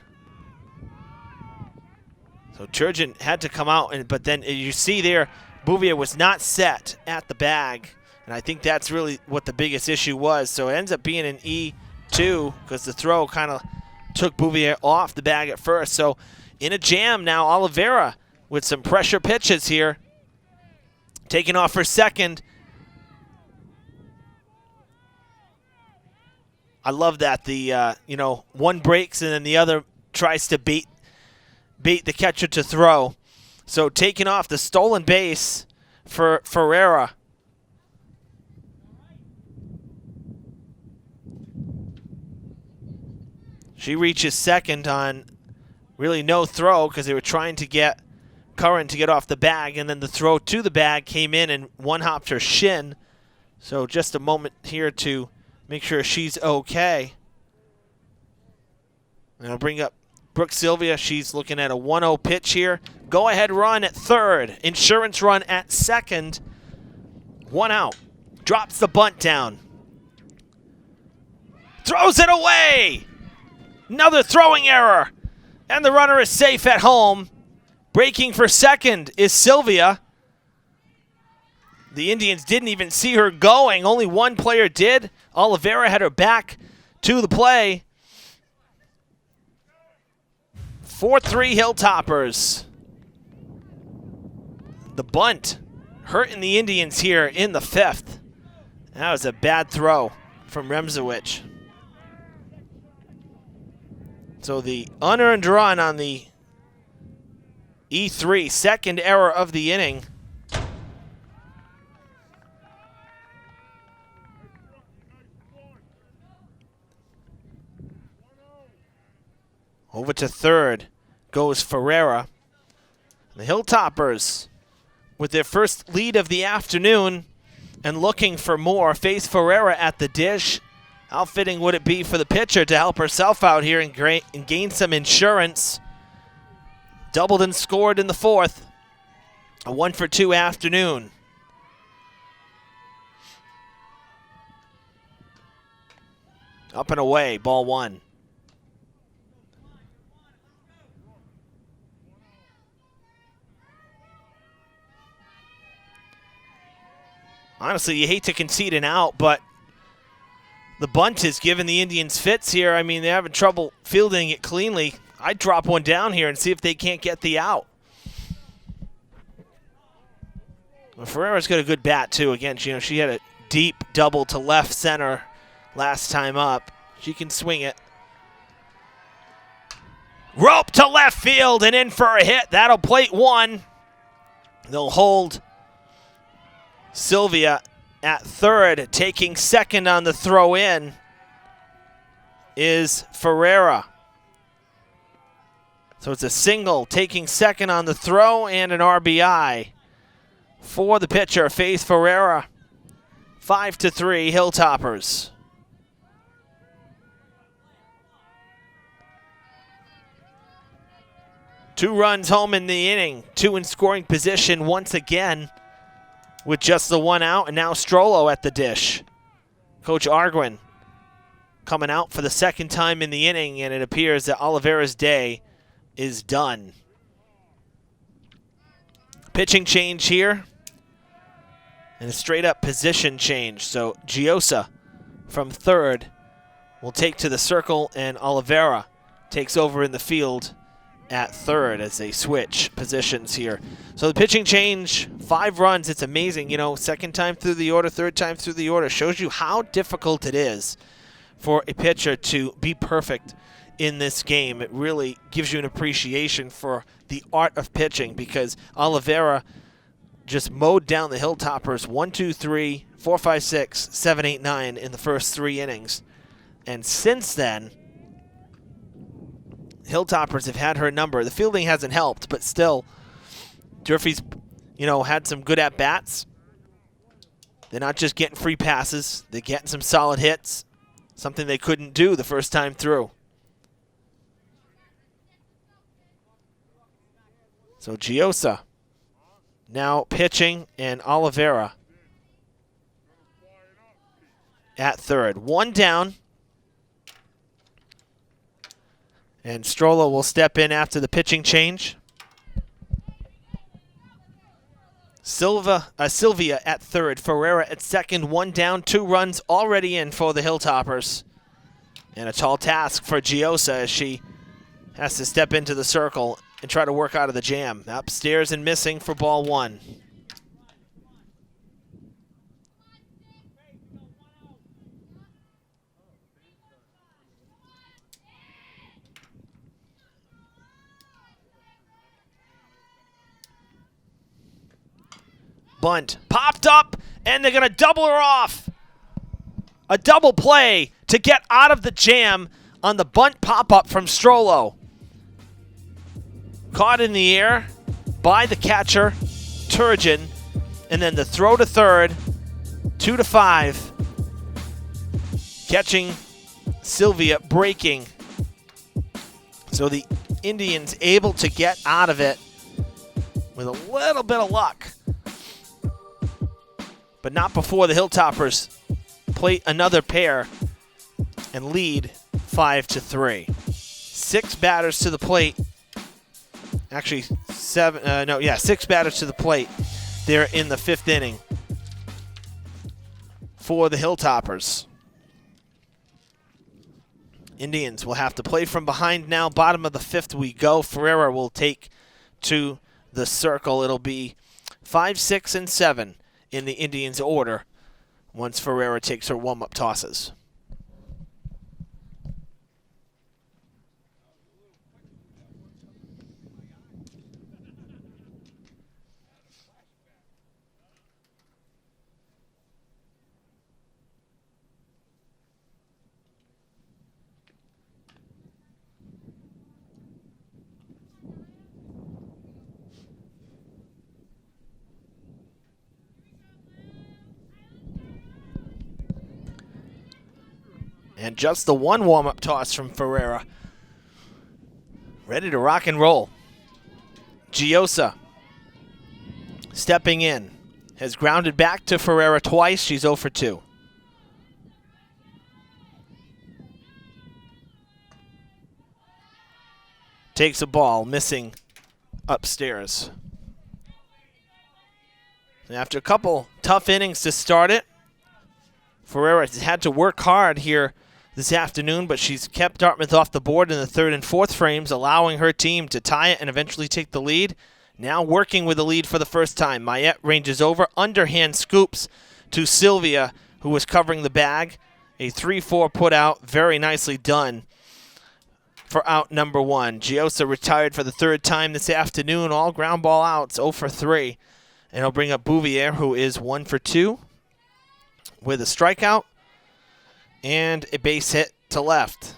A: So Turgeon had to come out, but then you see there, Bouvier was not set at the bag. And I think that's really what the biggest issue was. So it ends up being an E2 because the throw kind of took Bouvier off the bag at first. So in a jam now, Oliveira with some pressure pitches here. Taking off for second. I love that the one breaks and then the other tries to bait the catcher to throw. So taking off the stolen base for Ferreira. She reaches second on really no throw because they were trying to get Curran to get off the bag, and then the throw to the bag came in and one-hopped her shin. So just a moment here to make sure she's okay. And I'll bring up Brooke Sylvia. She's looking at a 1-0 pitch here. Go-ahead run at third. Insurance run at second. 1 out. Drops the bunt down. Throws it away. Another throwing error. And the runner is safe at home. Breaking for second is Sylvia. The Indians didn't even see her going. Only one player did. Oliveira had her back to the play. 4-3 Hilltoppers. The bunt hurting the Indians here in the 5th. That was a bad throw. from Remzowicz. So the unearned run on the E3, second error of the inning. Over to third goes Ferreira. The Hilltoppers, with their first lead of the afternoon and looking for more, face Ferreira at the dish. How fitting would it be for the pitcher to help herself out here and gain some insurance? Doubled and scored in the fourth. A 1-for-2 afternoon. Up and away, ball one. Honestly, you hate to concede an out, but the bunt has given the Indians fits here. I mean, they're having trouble fielding it cleanly. I'd drop one down here and see if they can't get the out. Well, Ferreira's got a good bat, too. Again, she had a deep double to left center last time up. She can swing it. Rope to left field and in for a hit. That'll plate one. They'll hold Sylvia at third. Taking second on the throw in is Ferreira. So it's a single, taking second on the throw and an RBI for the pitcher, Faith Ferreira. 5-3 Hilltoppers. Two runs home in the inning, two in scoring position once again with just the one out, and now Strollo at the dish. Coach Arguin coming out for the second time in the inning, and it appears that Oliveira's day is done. Pitching change here, and a straight-up position change. So Giosa from third will take to the circle, and Oliveira takes over in the field at third as they switch positions here. So the pitching change, 5 runs. It's amazing, second time through the order, third time through the order. Shows you how difficult it is for a pitcher to be perfect in this game. It really gives you an appreciation for the art of pitching, because Oliveira just mowed down the Hilltoppers 1, 2, 3, 4, 5, 6, 7, 8, 9 in the first 3 innings. And since then, Hilltoppers have had her number. The fielding hasn't helped, but still, Durfee's, had some good at-bats. They're not just getting free passes. They're getting some solid hits, something they couldn't do the first time through. So Giosa now pitching, and Oliveira at third. One down. And Strollo will step in after the pitching change. Sylvia at third, Ferreira at second, 1 down, 2 runs already in for the Hilltoppers. And a tall task for Giosa as she has to step into the circle and try to work out of the jam. Upstairs and missing for ball one. Bunt popped up, and they're going to double her off. A double play to get out of the jam on the bunt pop-up from Strollo. Caught in the air by the catcher, Turgeon, and then the throw to third, 2-5. Catching Sylvia breaking. So the Indians able to get out of it with a little bit of luck. But not before the Hilltoppers plate another pair and lead 5-3. 6 batters to the plate. Actually, 6 batters to the plate there in the 5th inning for the Hilltoppers. Indians will have to play from behind now. Bottom of the 5th we go. Ferreira will take to the circle. It'll be 5, 6, and 7 in the Indians' order once Ferreira takes her warm-up tosses. And just the one warm-up toss from Ferreira. Ready to rock and roll. Giosa stepping in. Has grounded back to Ferreira twice. She's 0 for 2. Takes a ball, missing upstairs. And after a couple tough innings to start it, Ferreira has had to work hard here this afternoon, but she's kept Dartmouth off the board in the third and fourth frames, allowing her team to tie it and eventually take the lead. Now working with the lead for the first time. Mayette ranges over, underhand scoops to Sylvia, who was covering the bag. A 3-4 put out, very nicely done for out number 1. Giosa retired for the third time this afternoon, all ground ball outs, 0 for 3. And he'll bring up Bouvier, who is 1 for 2 with a strikeout and a base hit to left.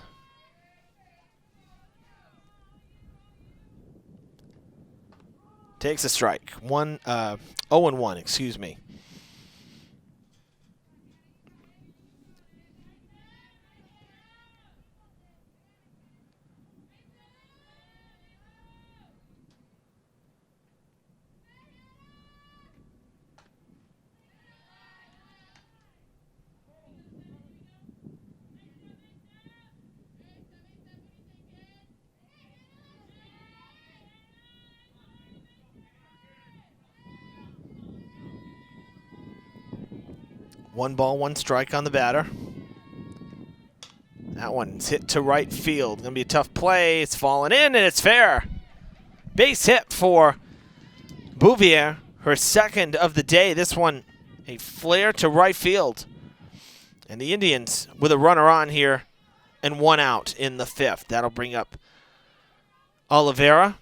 A: Takes a strike. 0-1, excuse me. One ball, one strike on the batter. That one's hit to right field. Gonna be a tough play. It's falling in, and it's fair. Base hit for Bouvier, her second of the day. This one, a flare to right field. And the Indians with a runner on here and 1 out in the 5th. That'll bring up Oliveira.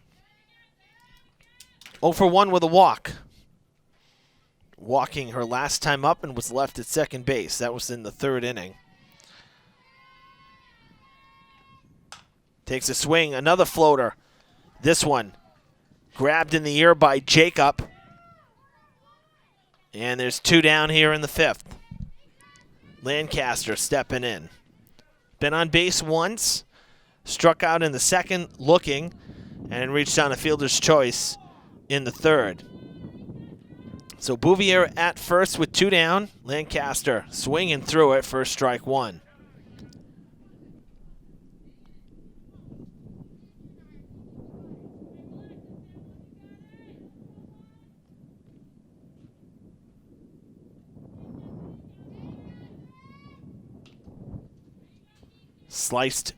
A: 0 for 1 with a walk. Walking her last time up and was left at second base. That was in the 3rd inning. Takes a swing, another floater. This one grabbed in the ear by Jacob. And there's 2 down here in the 5th. Lancaster stepping in. Been on base once. Struck out in the 2nd looking and reached on a fielder's choice in the 3rd. So Bouvier at first with 2 down. Lancaster swinging through it for strike 1. Sliced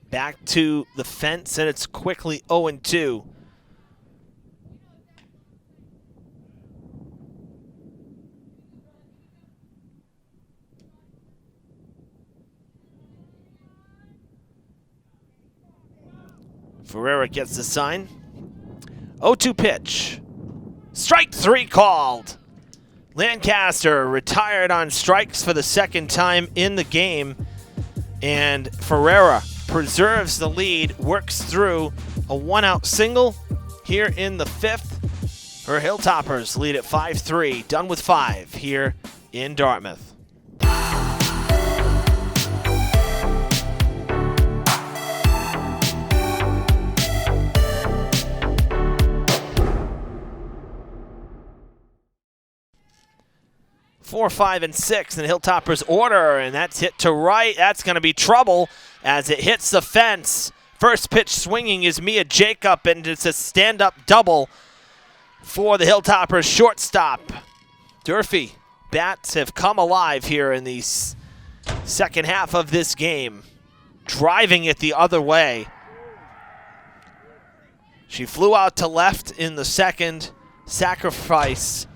A: back to the fence, and it's quickly 0-2. Ferreira gets the sign. 0-2 pitch. Strike 3 called. Lancaster retired on strikes for the 2nd time in the game. And Ferreira preserves the lead, works through a 1-out single here in the 5th. Her Hilltoppers lead at 5-3, done with 5 here in Dartmouth. Four, 5, and 6 in the Hilltoppers order, and that's hit to right. That's going to be trouble as it hits the fence. First pitch swinging is Mia Jacob, and it's a stand-up double for the Hilltoppers shortstop. Durfee bats have come alive here in the second half of this game, driving it the other way. She flew out to left in the 2nd, sacrifice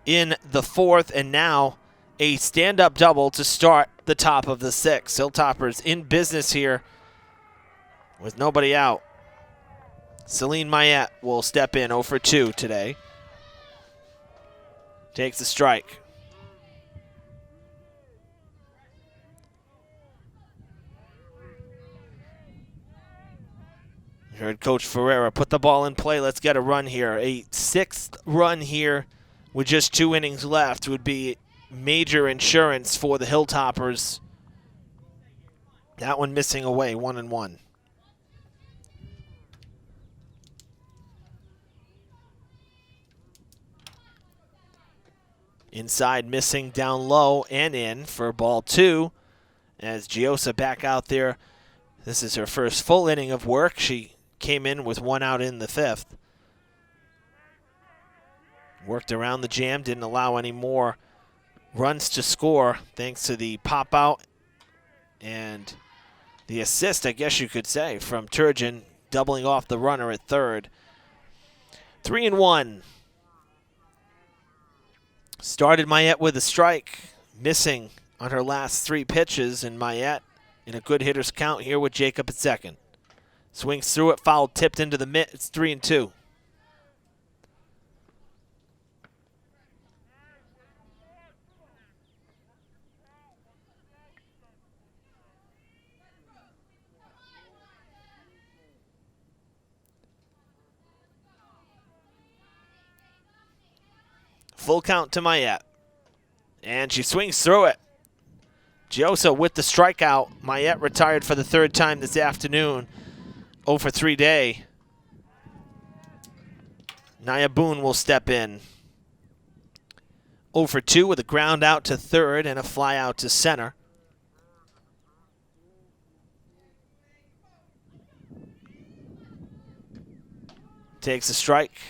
A: in the 4th, and now a stand-up double to start the top of the 6th. Hilltoppers in business here with nobody out. Celine Mayette will step in 0 for 2 today. Takes the strike. You heard Coach Ferreira put the ball in play. Let's get a run here. A 6th run here with just 2 innings left would be major insurance for the Hilltoppers. That one missing away, 1-1. Inside missing, down low and in for ball 2 as Giosa back out there. This is her first full inning of work. She came in with 1 out in the 5th. Worked around the jam, didn't allow any more runs to score thanks to the pop out and the assist, I guess you could say, from Turgeon doubling off the runner at 3rd. 3-1. Started Mayette with a strike, missing on her last 3 pitches, and Mayette in a good hitter's count here with Jacob at 2nd. Swings through it, foul tipped into the mitt. It's 3-2. Full count to Mayette. And she swings through it. Giosa with the strikeout. Mayette retired for the 3rd time this afternoon. 0 for 3 day. Nia Boone will step in. 0 for 2 with a ground out to 3rd and a fly out to center. Takes a strike.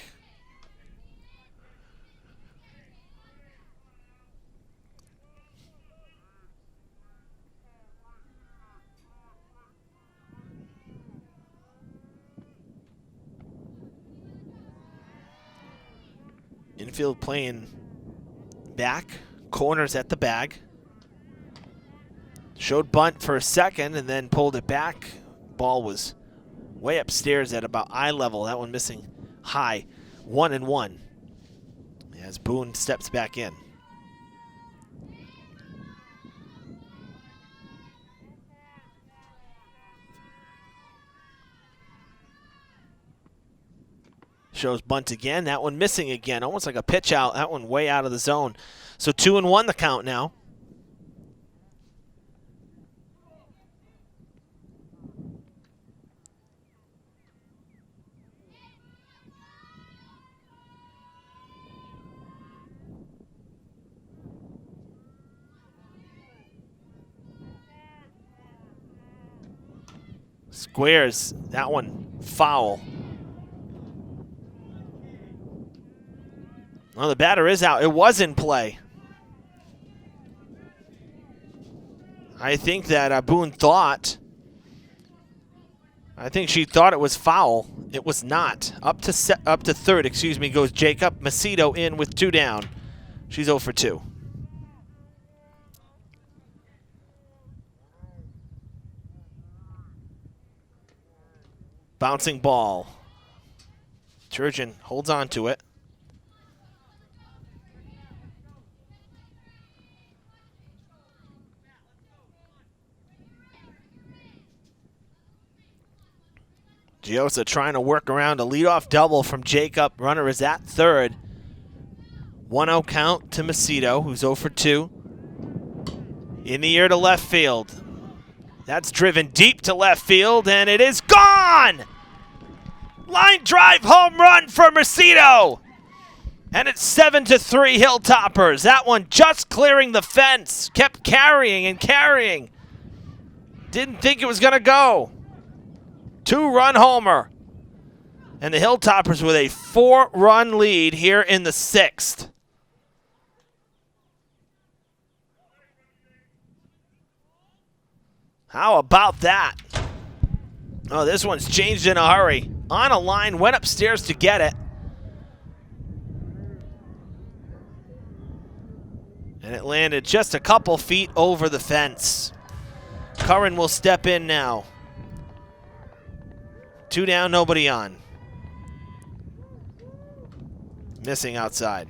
A: Infield playing back, corners at the bag. Showed bunt for a second and then pulled it back. Ball was way upstairs at about eye level. That one missing high. 1-1 as Boone steps back in. Shows bunt again. That one missing again. Almost like a pitch out. That one way out of the zone. So 2-1 the count now. Squares. That one foul. Well, the batter is out. It was in play. I think that Boone thought. I think she thought it was foul. It was not. Up to 3rd, excuse me, goes Jacob. Macedo in with 2 down. She's 0 for 2. Bouncing ball. Turgeon holds on to it. Giosa trying to work around a leadoff double from Jacob. Runner is at 3rd. 1-0 count to Macedo, who's 0 for 2. In the air to left field. That's driven deep to left field, and it is gone! Line drive home run for Macedo! And it's 7-3 Hilltoppers. That one just clearing the fence. Kept carrying and carrying. Didn't think it was going to go. 2-run homer. And the Hilltoppers with a 4-run lead here in the 6th. How about that? Oh, this one's changed in a hurry. On a line, went upstairs to get it. And it landed just a couple feet over the fence. Curran will step in now. 2 down, nobody on. Missing outside.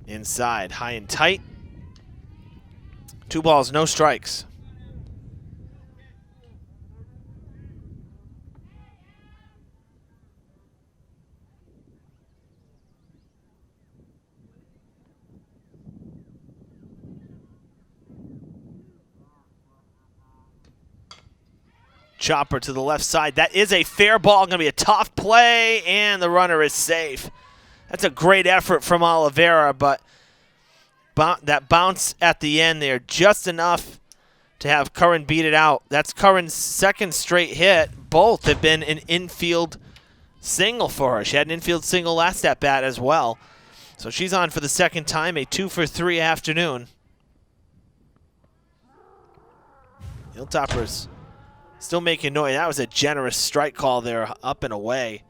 A: Inside, high and tight. 2 balls, no strikes. Chopper to the left side. That is a fair ball. Going to be a tough play, and the runner is safe. That's a great effort from Oliveira, but that bounce at the end there, just enough to have Curran beat it out. That's Curran's second straight hit. Both have been an infield single for her. She had an infield single last at bat as well. So she's on for the second time, a 2-for-3 afternoon. Hilltoppers still making noise. That was a generous strike call there, up and away.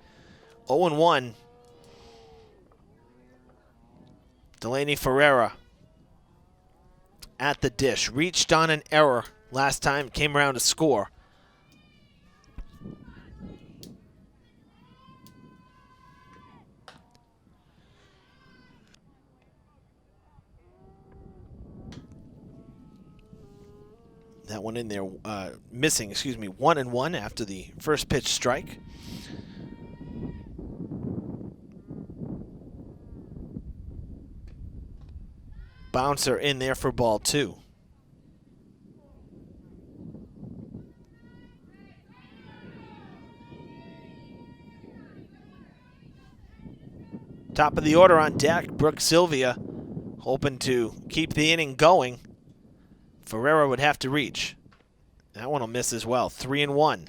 A: 0-1. Delaney Ferreira at the dish. Reached on an error last time, came around to score. That one in there, missing, 1-1 after the first pitch strike. Bouncer in there for ball 2. Top of the order on deck, Brooke Sylvia hoping to keep the inning going. Ferreira would have to reach. That one will miss as well, 3-1.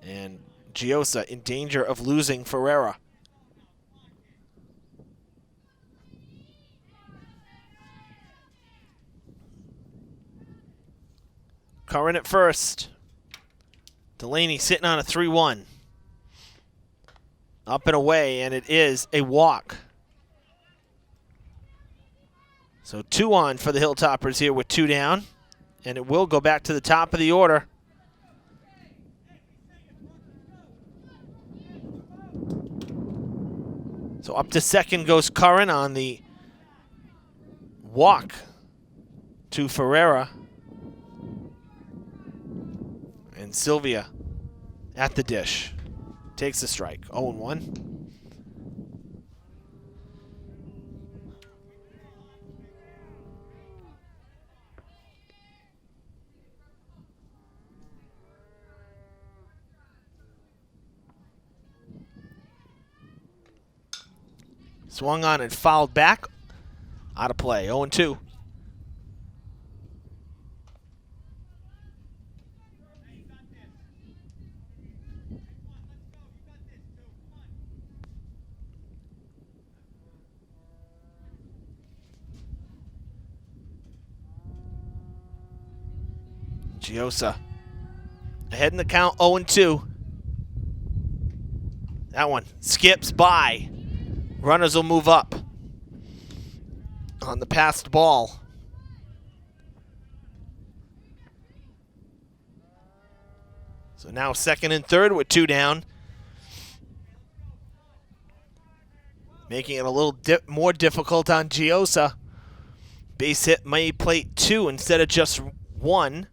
A: And Giosa in danger of losing Ferreira. Curran at first. Delaney sitting on a 3-1. Up and away, and it is a walk. So 2 on for the Hilltoppers here with 2 down, and it will go back to the top of the order. So up to second goes Curran on the walk to Ferreira. And Sylvia at the dish. Takes the strike. 0-1. Swung on and fouled back. Out of play. 0-2. Giosa ahead in the count, 0-2. That one skips by. Runners will move up on the passed ball. So now second and third with 2 down. Making it a little more difficult on Giosa. Base hit may plate 2 instead of just 1.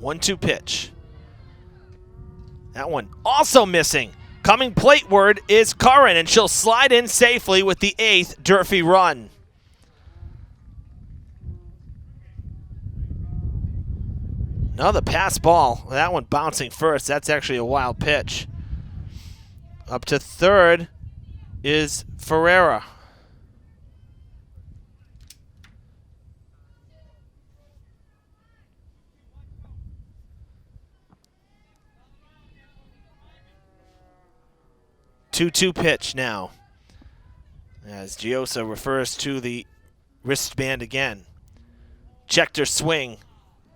A: 1-2 pitch. That one also missing. Coming plateward is Curran, and she'll slide in safely with the 8th Durfee run. Another pass ball. That one bouncing first. That's actually a wild pitch. Up to third is Ferreira. 2-2 pitch now, as Giosa refers to the wristband again. Checked her swing.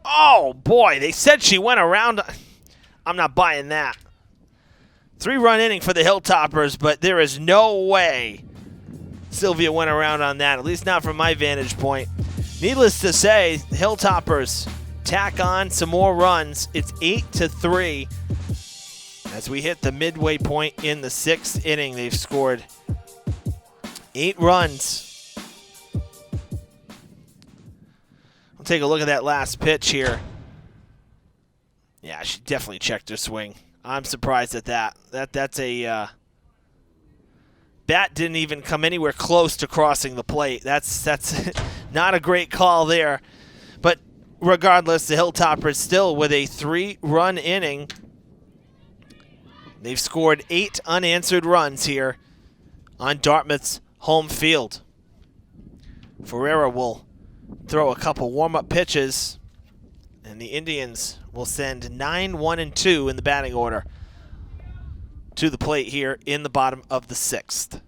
A: Oh, boy, they said she went around. I'm not buying that. 3-run inning for the Hilltoppers, but there is no way Sylvia went around on that, at least not from my vantage point. Needless to say, Hilltoppers tack on some more runs. It's 8-3. As we hit the midway point in the 6th inning, they've scored 8 runs. We'll take a look at that last pitch here. Yeah, she definitely checked her swing. I'm surprised at that. That's a bat didn't even come anywhere close to crossing the plate. That's not a great call there. But regardless, the Hilltoppers still with a 3-run inning. They've scored 8 unanswered runs here on Dartmouth's home field. Ferreira will throw a couple warm-up pitches, and the Indians will send 9-1-2 in the batting order to the plate here in the bottom of the 6th.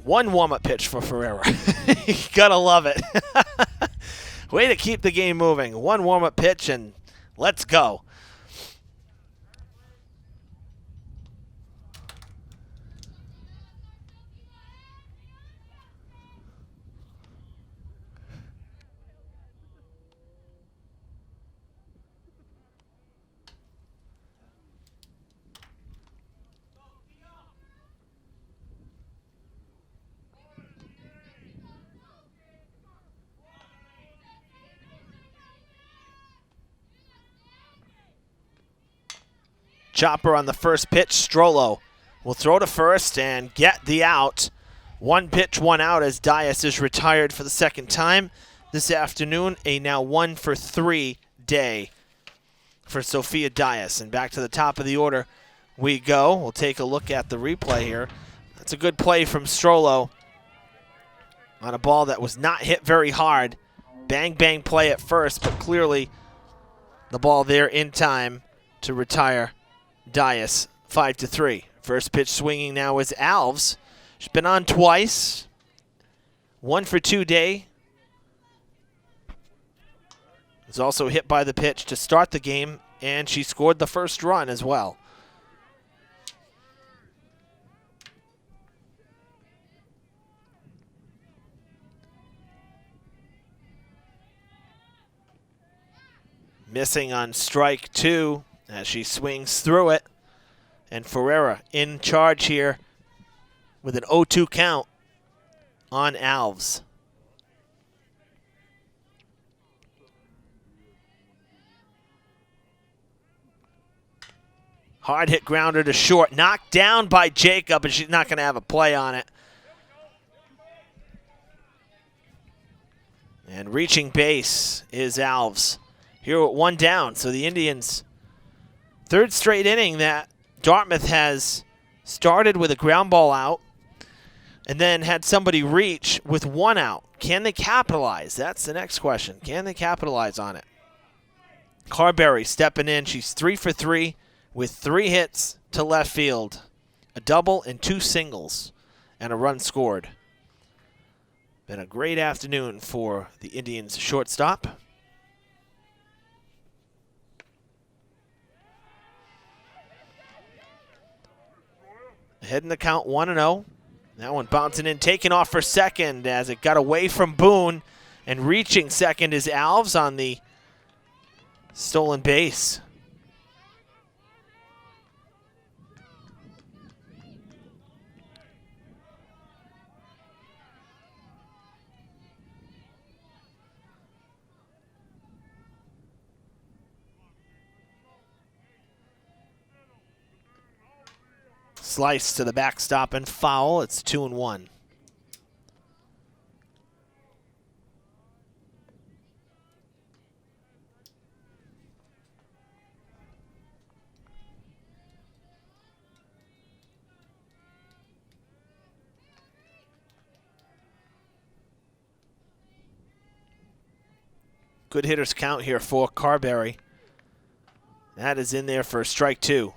A: 1 warm-up pitch for Ferreira. You gotta love it. Way to keep the game moving. 1 warm-up pitch and let's go. Chopper on the first pitch. Strollo will throw to first and get the out. 1 pitch, 1 out as Dias is retired for the 2nd time this afternoon. A now 1-for-3 day for Sophia Dias. And back to the top of the order we go. We'll take a look at the replay here. That's a good play from Strollo on a ball that was not hit very hard. Bang, bang play at first, but clearly the ball there in time to retire Dias. 5-3. First pitch swinging now is Alves. She's been on twice. 1-for-2 day. Was also hit by the pitch to start the game, and she scored the first run as well. Missing on strike 2 as she swings through it. And Ferreira in charge here with an 0-2 count on Alves. Hard hit grounder to short. Knocked down by Jacob, and she's not going to have a play on it. And reaching base is Alves. Here with 1 down. So the Indians, 3rd straight inning that Dartmouth has started with a ground ball out and then had somebody reach with 1 out. Can they capitalize? That's the next question. Can they capitalize on it? Carberry stepping in. She's 3-for-3 with 3 hits to left field. A double and 2 singles and a run scored. Been a great afternoon for the Indians shortstop. Ahead in the count, 1-0. That one bouncing in, taking off for second as it got away from Boone. And reaching second is Alves on the stolen base. Slice to the backstop and foul. It's 2-1. Good hitters count here for Carberry. That is in there for strike 2.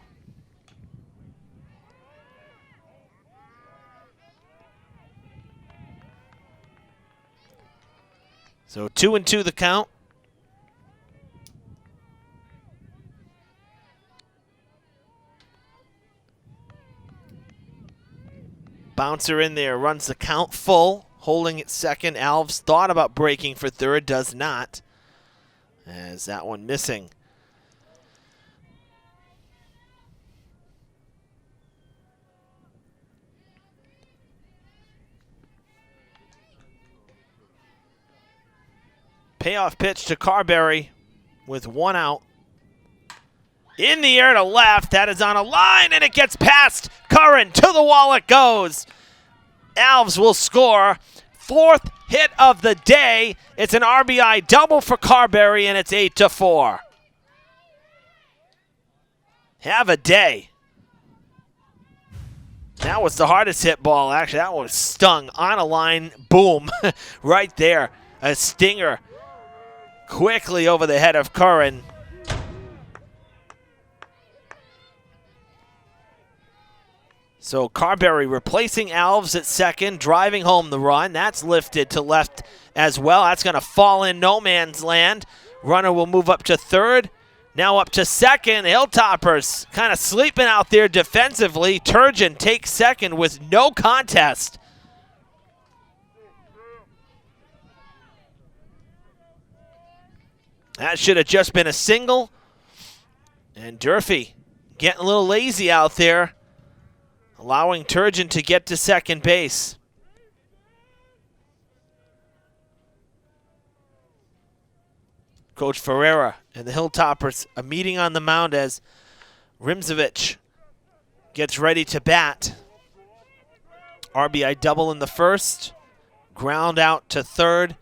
A: So 2-2 the count. Bouncer in there, runs the count full, holding at second. Alves thought about breaking for third, does not, as that one missing. Payoff pitch to Carberry with one out. In the air to left, that is on a line, and it gets past Curran. To the wall it goes. Alves will score. Fourth hit of the day. It's an RBI double for Carberry, and it's 8-4. Have a day. That was the hardest hit ball, actually. That was stung on a line. Boom. Right there. A stinger. Quickly over the head of Curran. So Carberry replacing Alves at second, driving home the run. That's lifted to left as well. That's going to fall in no man's land. Runner will move up to third. Now up to second. The Hilltoppers kind of sleeping out there defensively. Turgeon takes second with no contest. That should have just been a single. And Durfee getting a little lazy out there, allowing Turgeon to get to second base. Coach Ferreira and the Hilltoppers a meeting on the mound as Rimzovich gets ready to bat. RBI double in the first, ground out to third,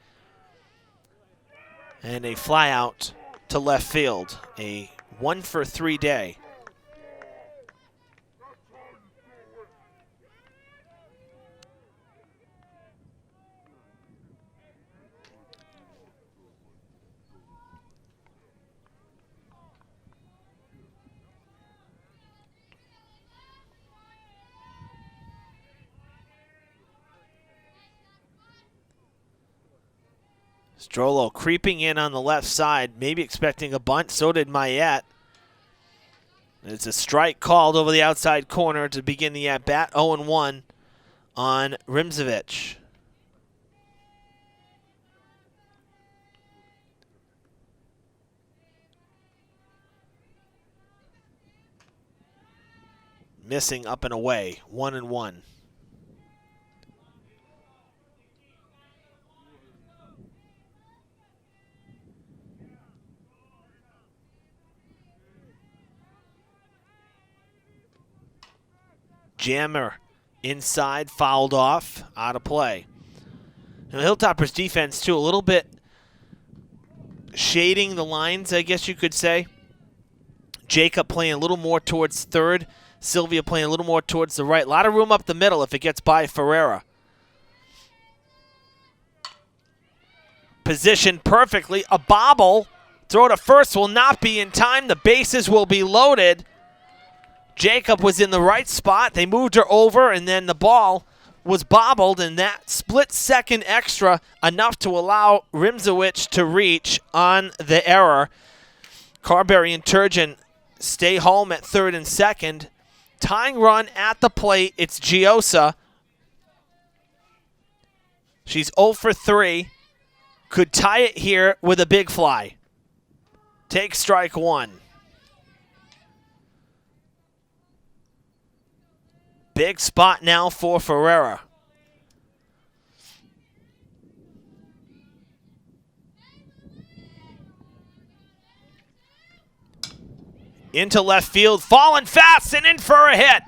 A: and a fly out to left field. A 1-for-3 day. Strollo creeping in on the left side, maybe expecting a bunt. So did Mayette. It's a strike called over the outside corner to begin the at-bat. 0-1 on Rimzovich. Missing up and away. 1-1. Jammer inside, fouled off, out of play. And the Hilltoppers defense, too, a little bit shading the lines, I guess you could say. Jacob playing a little more towards third. Sylvia playing a little more towards the right. A lot of room up the middle if it gets by Ferreira. Positioned perfectly. A bobble. Throw to first will not be in time. The bases will be loaded. Jacob was in the right spot. They moved her over, and then the ball was bobbled, and that split second extra enough to allow Rimzowicz to reach on the error. Carberry and Turgeon stay home at third and second. Tying run at the plate, it's Giosa. She's 0 for 3. Could tie it here with a big fly. Take strike one. Big spot now for Ferreira. Into left field, falling fast and in for a hit.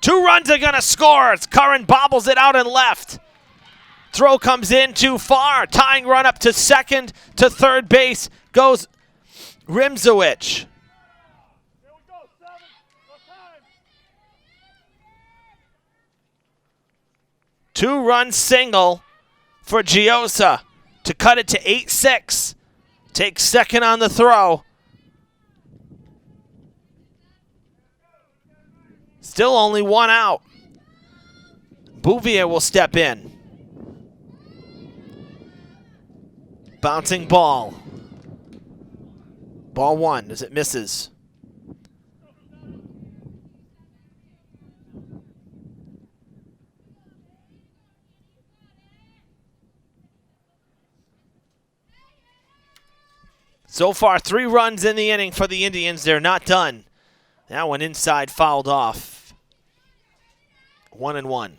A: 2 runs are going to score. Curran bobbles it out and left. Throw comes in too far. Tying run up to second, to third base goes Rimzowicz. 2-run single for Giosa to cut it to 8-6. Takes second on the throw. Still only 1 out. Bouvier will step in. Bouncing ball. Ball one as it misses. So far, 3 runs in the inning for the Indians. They're not done. That one inside fouled off. 1-1.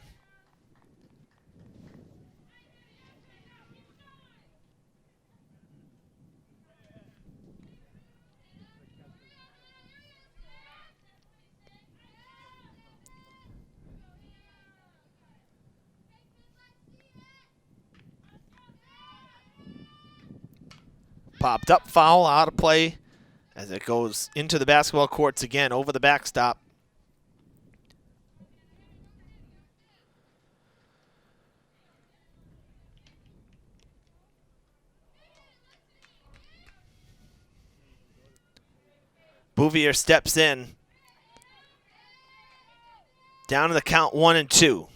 A: Popped up, foul, out of play as it goes into the basketball courts again over the backstop. Bouvier steps in. Down to the count 1-2.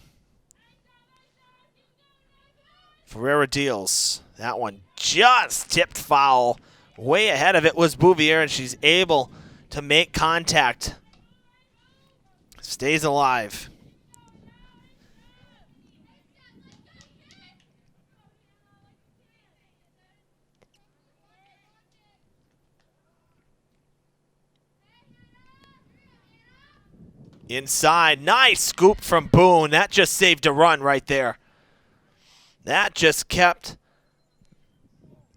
A: Ferreira deals. That one just tipped foul. Way ahead of it was Bouvier, and she's able to make contact. Stays alive. Inside, nice scoop from Boone. That just saved a run right there. That just kept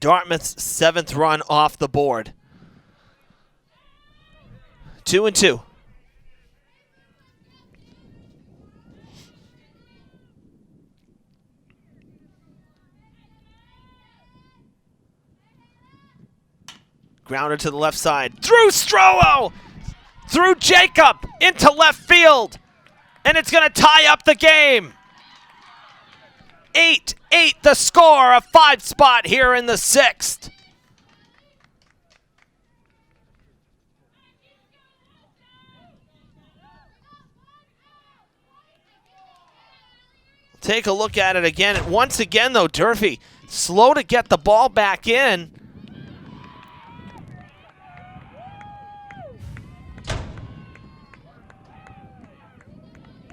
A: Dartmouth's 7th run off the board. 2-2. Grounder to the left side. Through Stroho! Through Jacob into left field. And it's going to tie up the game. 8-8 the score, a 5 spot here in the 6th. Take a look at it again. And once again, though, Durfee slow to get the ball back in.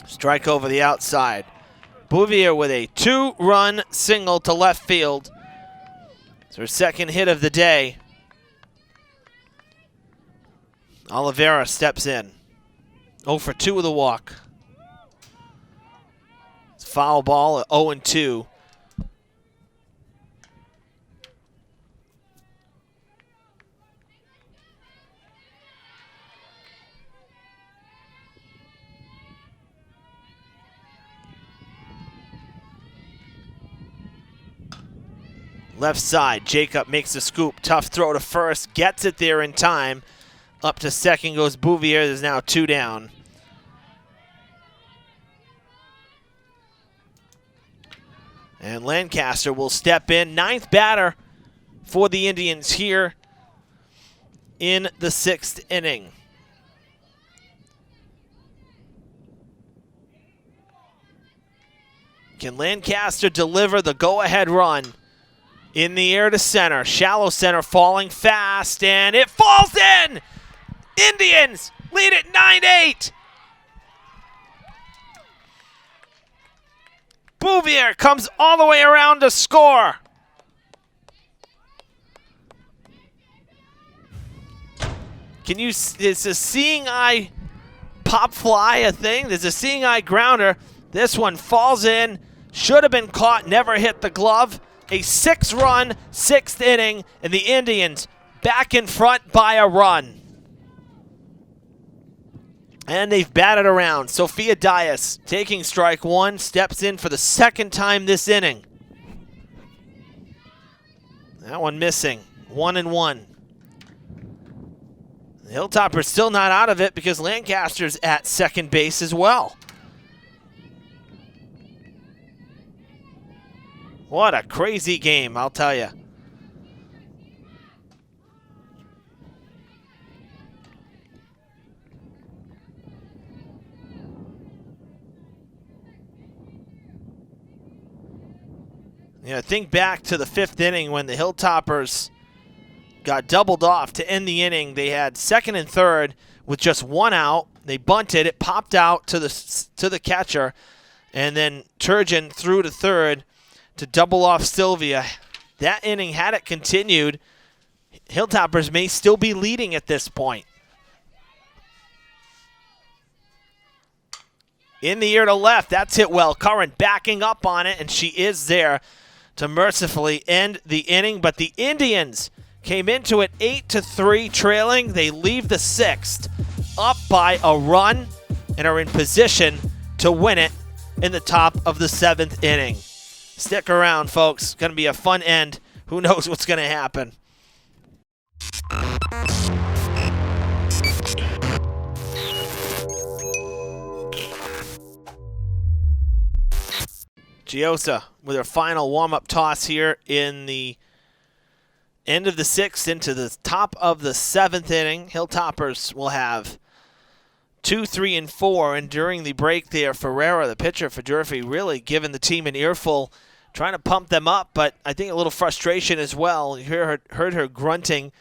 A: Strike over the outside. Bouvier with a 2-run single to left field. It's her 2nd hit of the day. Oliveira steps in. 0 for 2 with a walk. It's foul ball at 0-2. Left side, Jacob makes a scoop. Tough throw to first, gets it there in time. Up to second goes Bouvier. There's now 2 down. And Lancaster will step in. 9th batter for the Indians here in the 6th inning. Can Lancaster deliver the go-ahead run? In the air to center. Shallow center falling fast, and it falls in! Indians lead it 9-8. Bouvier comes all the way around to score. Is a seeing eye pop fly a thing? There's a seeing eye grounder. This one falls in. Should have been caught, never hit the glove. A 6-run 6th inning, and the Indians back in front by a run. And they've batted around. Sophia Dias taking strike 1, steps in for the 2nd time this inning. That one missing. 1-1. The Hilltoppers still not out of it because Lancaster's at second base as well. What a crazy game, I'll tell you. Yeah, think back to the 5th inning when the Hilltoppers got doubled off to end the inning. They had 2nd and 3rd with just 1 out. They bunted. It popped out to the catcher, and then Turgeon threw to 3rd to double off Sylvia. That inning, had it continued, Hilltoppers may still be leading at this point. In the air to left, that's hit well. Curran backing up on it, and she is there to mercifully end the inning. But the Indians came into it 8-3 trailing. They leave the 6th up by a run and are in position to win it in the top of the 7th inning. Stick around, folks. Going to be a fun end. Who knows what's going to happen? Giosa with her final warm-up toss here in the end of the 6th into the top of the 7th inning. Hilltoppers will have 2, 3, and 4. And during the break there, Ferreira, the pitcher for Durfee, really giving the team an earful, trying to pump them up, but I think a little frustration as well. You heard her grunting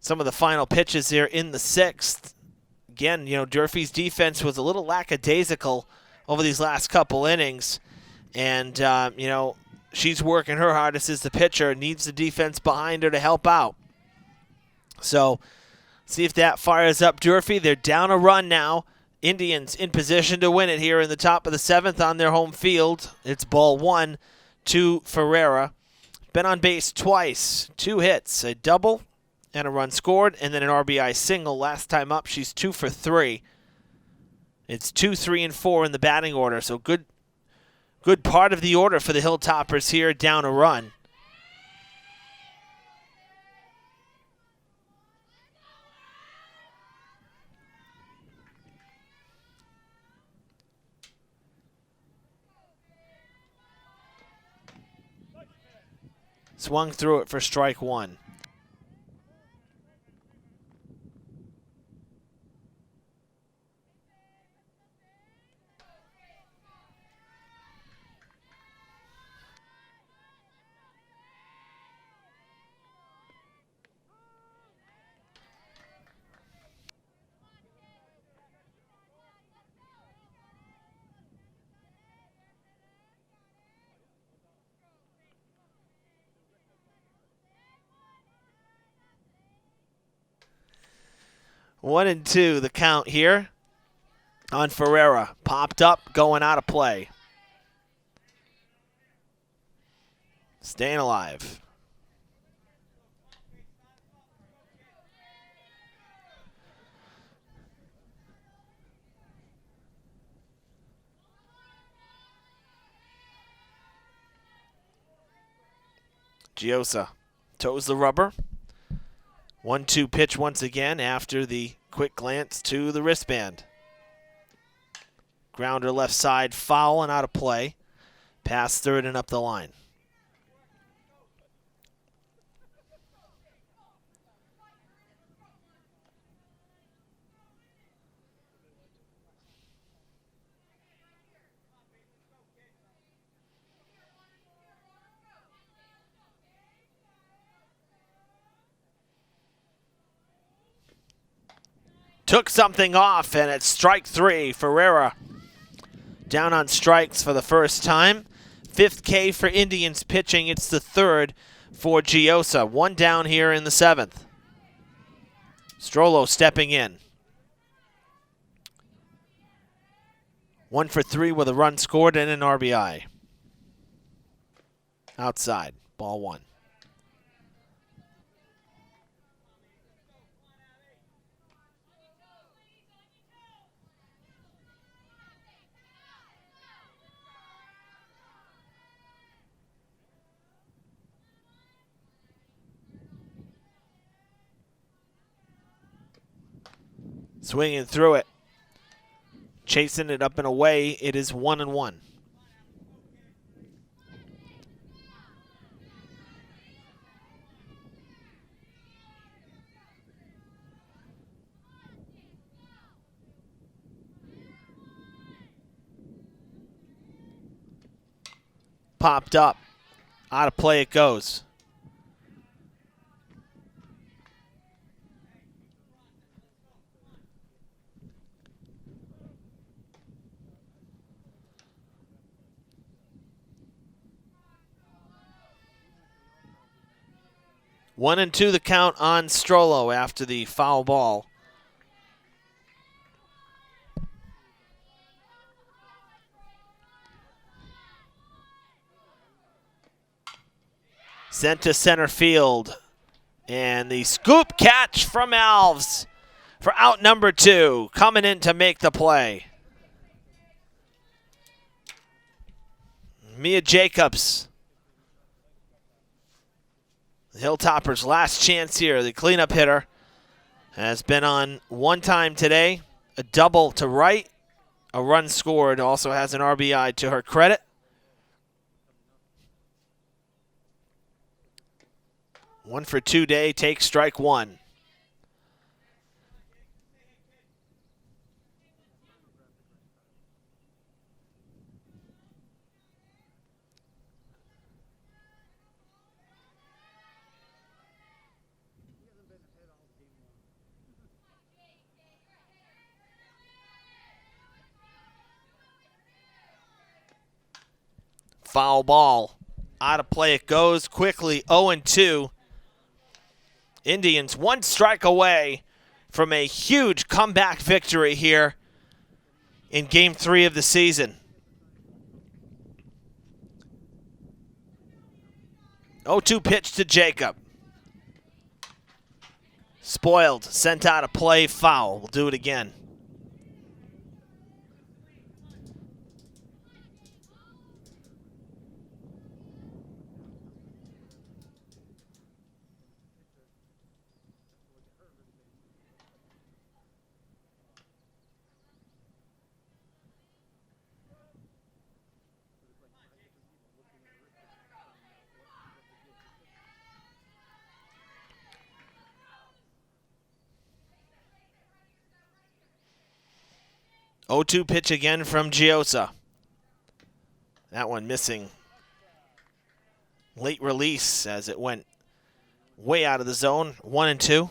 A: some of the final pitches there in the 6th. Again, Durfee's defense was a little lackadaisical over these last couple innings. And, she's working her hardest as the pitcher, needs the defense behind her to help out. So, see if that fires up Durfee. They're down a run now. Indians in position to win it here in the top of the 7th on their home field. It's ball 1 to Ferreira. Been on base twice, 2 hits, a double and a run scored, and then an RBI single. Last time up, she's 2 for 3. It's 2, 3, and 4 in the batting order, so good part of the order for the Hilltoppers here, down a run. Swung through it for strike 1. One and 2, the count here on Ferreira. Popped up, going out of play. Staying alive. Giosa toes the rubber. 1-2 pitch once again after the quick glance to the wristband. Grounder left side, foul and out of play. Past 3rd and up the line. Took something off, and it's strike 3. Ferreira down on strikes for the first time. 5th K for Indians pitching. It's the 3rd for Giosa. 1 down here in the 7th. Strollo stepping in. 1 for 3 with a run scored and an RBI. Outside, ball 1. Swinging through it. Chasing it up and away. It is 1-1. Popped up. Out of play it goes. One and two the count on Strollo after the foul ball. Sent to center field. And the scoop catch from Alves for out number 2. Coming in to make the play. Mia Jacobs. The Hilltoppers' last chance here. The cleanup hitter has been on one time today. A double to right. A run scored. Also has an RBI to her credit. One for 2 day. Take strike one. Foul ball. Out of play it goes quickly. 0-2. Indians one strike away from a huge comeback victory here in Game 3 of the season. 0-2 pitch to Jacob. Spoiled. Sent out of play. Foul. We'll do it again. Oh-2 pitch again from Giosa. That one missing. Late release as it went way out of the zone. 1-2.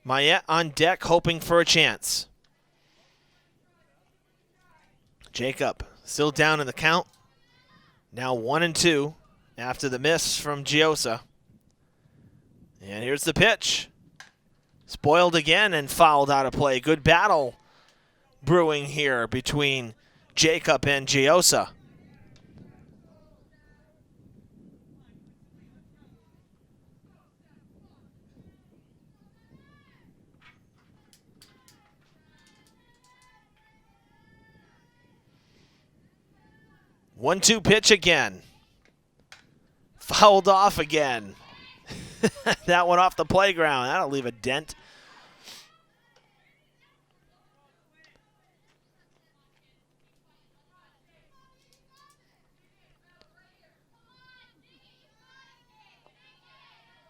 A: Mayette on deck hoping for a chance. Jacob still down in the count. Now 1-2 after the miss from Giosa. And here's the pitch. Spoiled again and fouled out of play. Good battle brewing here between Jacob and Giosa. One-two pitch again. Fouled off again. That one off the playground. That'll leave a dent.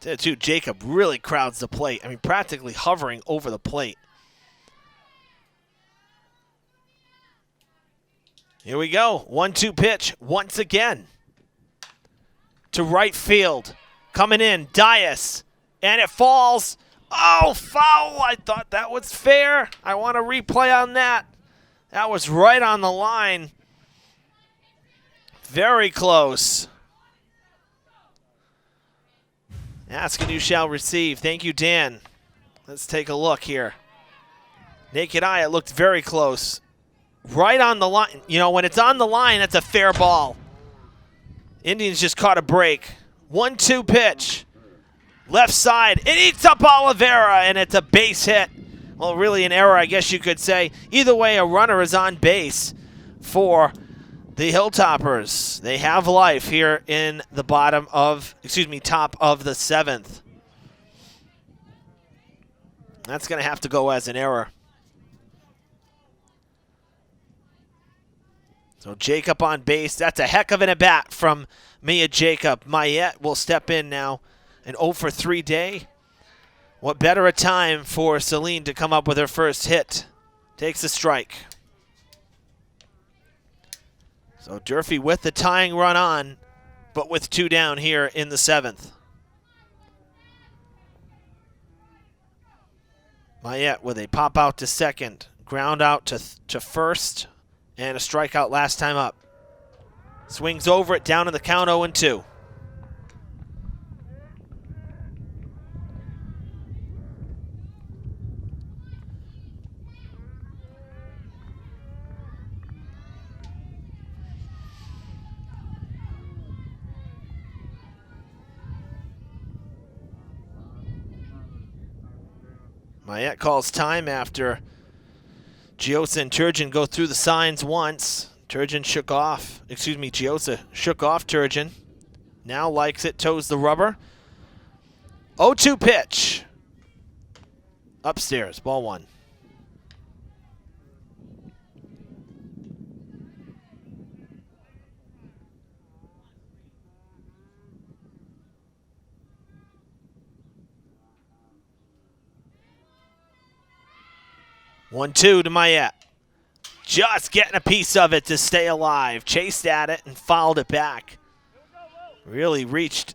A: Too, Jacob really crowds the plate. I mean, practically hovering over the plate. Here we go. 1-2 pitch once again to right field. Coming in, Dias, and it falls. Oh, foul. I thought that was fair. I want a replay on that. That was right on the line. Very close. Ask and you shall receive. Thank you, Dan. Let's take a look here. Naked eye, it looked very close. Right on the line. You know, when it's on the line, that's a fair ball. Indians just caught a break. 1-2 pitch. Left side. It eats up Oliveira, and it's a base hit. Well, really an error, I guess you could say. Either way, a runner is on base for the Hilltoppers. They have life here in the top of the 7th. That's going to have to go as an error. So Jacob on base. That's a heck of an at-bat from Mia Jacob. Mayette will step in now. An 0-for-3 day. What better a time for Celine to come up with her first hit. Takes a strike. So Durfee with the tying run on, but with 2 down here in the 7th. Mayette with a pop out to second, ground out to first, and a strikeout last time up. Swings over it, down in the count, 0-2. Mayette calls time after Giosa and Turgeon go through the signs once. Giosa shook off Turgeon. Now likes it, toes the rubber. 0-2 pitch. Upstairs, ball 1. One, 2 to Mayette. Just getting a piece of it to stay alive. Chased at it and fouled it back. Really reached.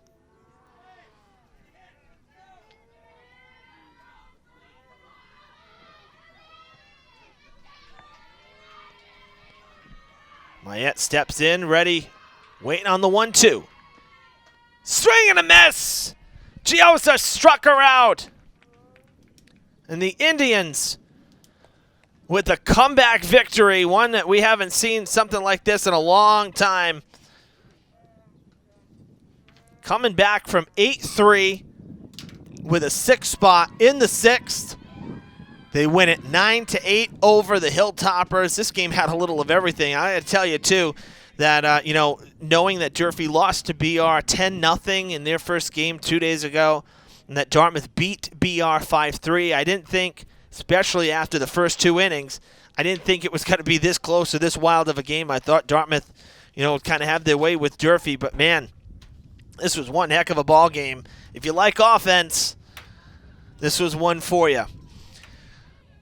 A: Mayette steps in, ready, waiting on the 1-2. Swing and a miss! Giosa struck her out. And the Indians with a comeback victory, one that we haven't seen something like this in a long time. Coming back from 8-3 with a 6 spot in the 6th. They win it 9-8 over the Hilltoppers. This game had a little of everything. I got to tell you, too, that, knowing that Durfee lost to BR 10-0 in their first game 2 days ago, and that Dartmouth beat BR 5-3, I didn't think, especially after the first 2 innings, I didn't think it was going to be this close or this wild of a game. I thought Dartmouth, would kind of have their way with Durfee, but man, this was one heck of a ball game. If you like offense, this was one for you.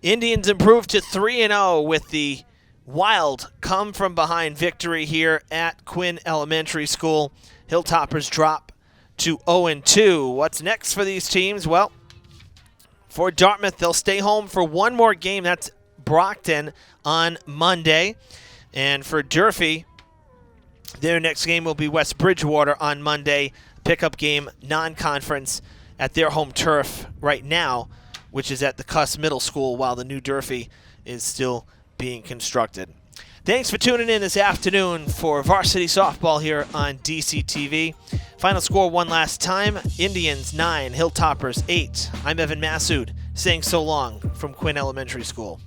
A: Indians improved to 3-0 with the wild come-from-behind victory here at Quinn Elementary School. Hilltoppers drop to 0-2. What's next for these teams? Well, for Dartmouth, they'll stay home for one more game. That's Brockton on Monday. And for Durfee, their next game will be West Bridgewater on Monday. Pickup game, non-conference at their home turf right now, which is at the Cuss Middle School, while the new Durfee is still being constructed. Thanks for tuning in this afternoon for varsity softball here on DCTV. Final score one last time, Indians 9, Hilltoppers 8. I'm Evan Massoud, saying so long from Quinn Elementary School.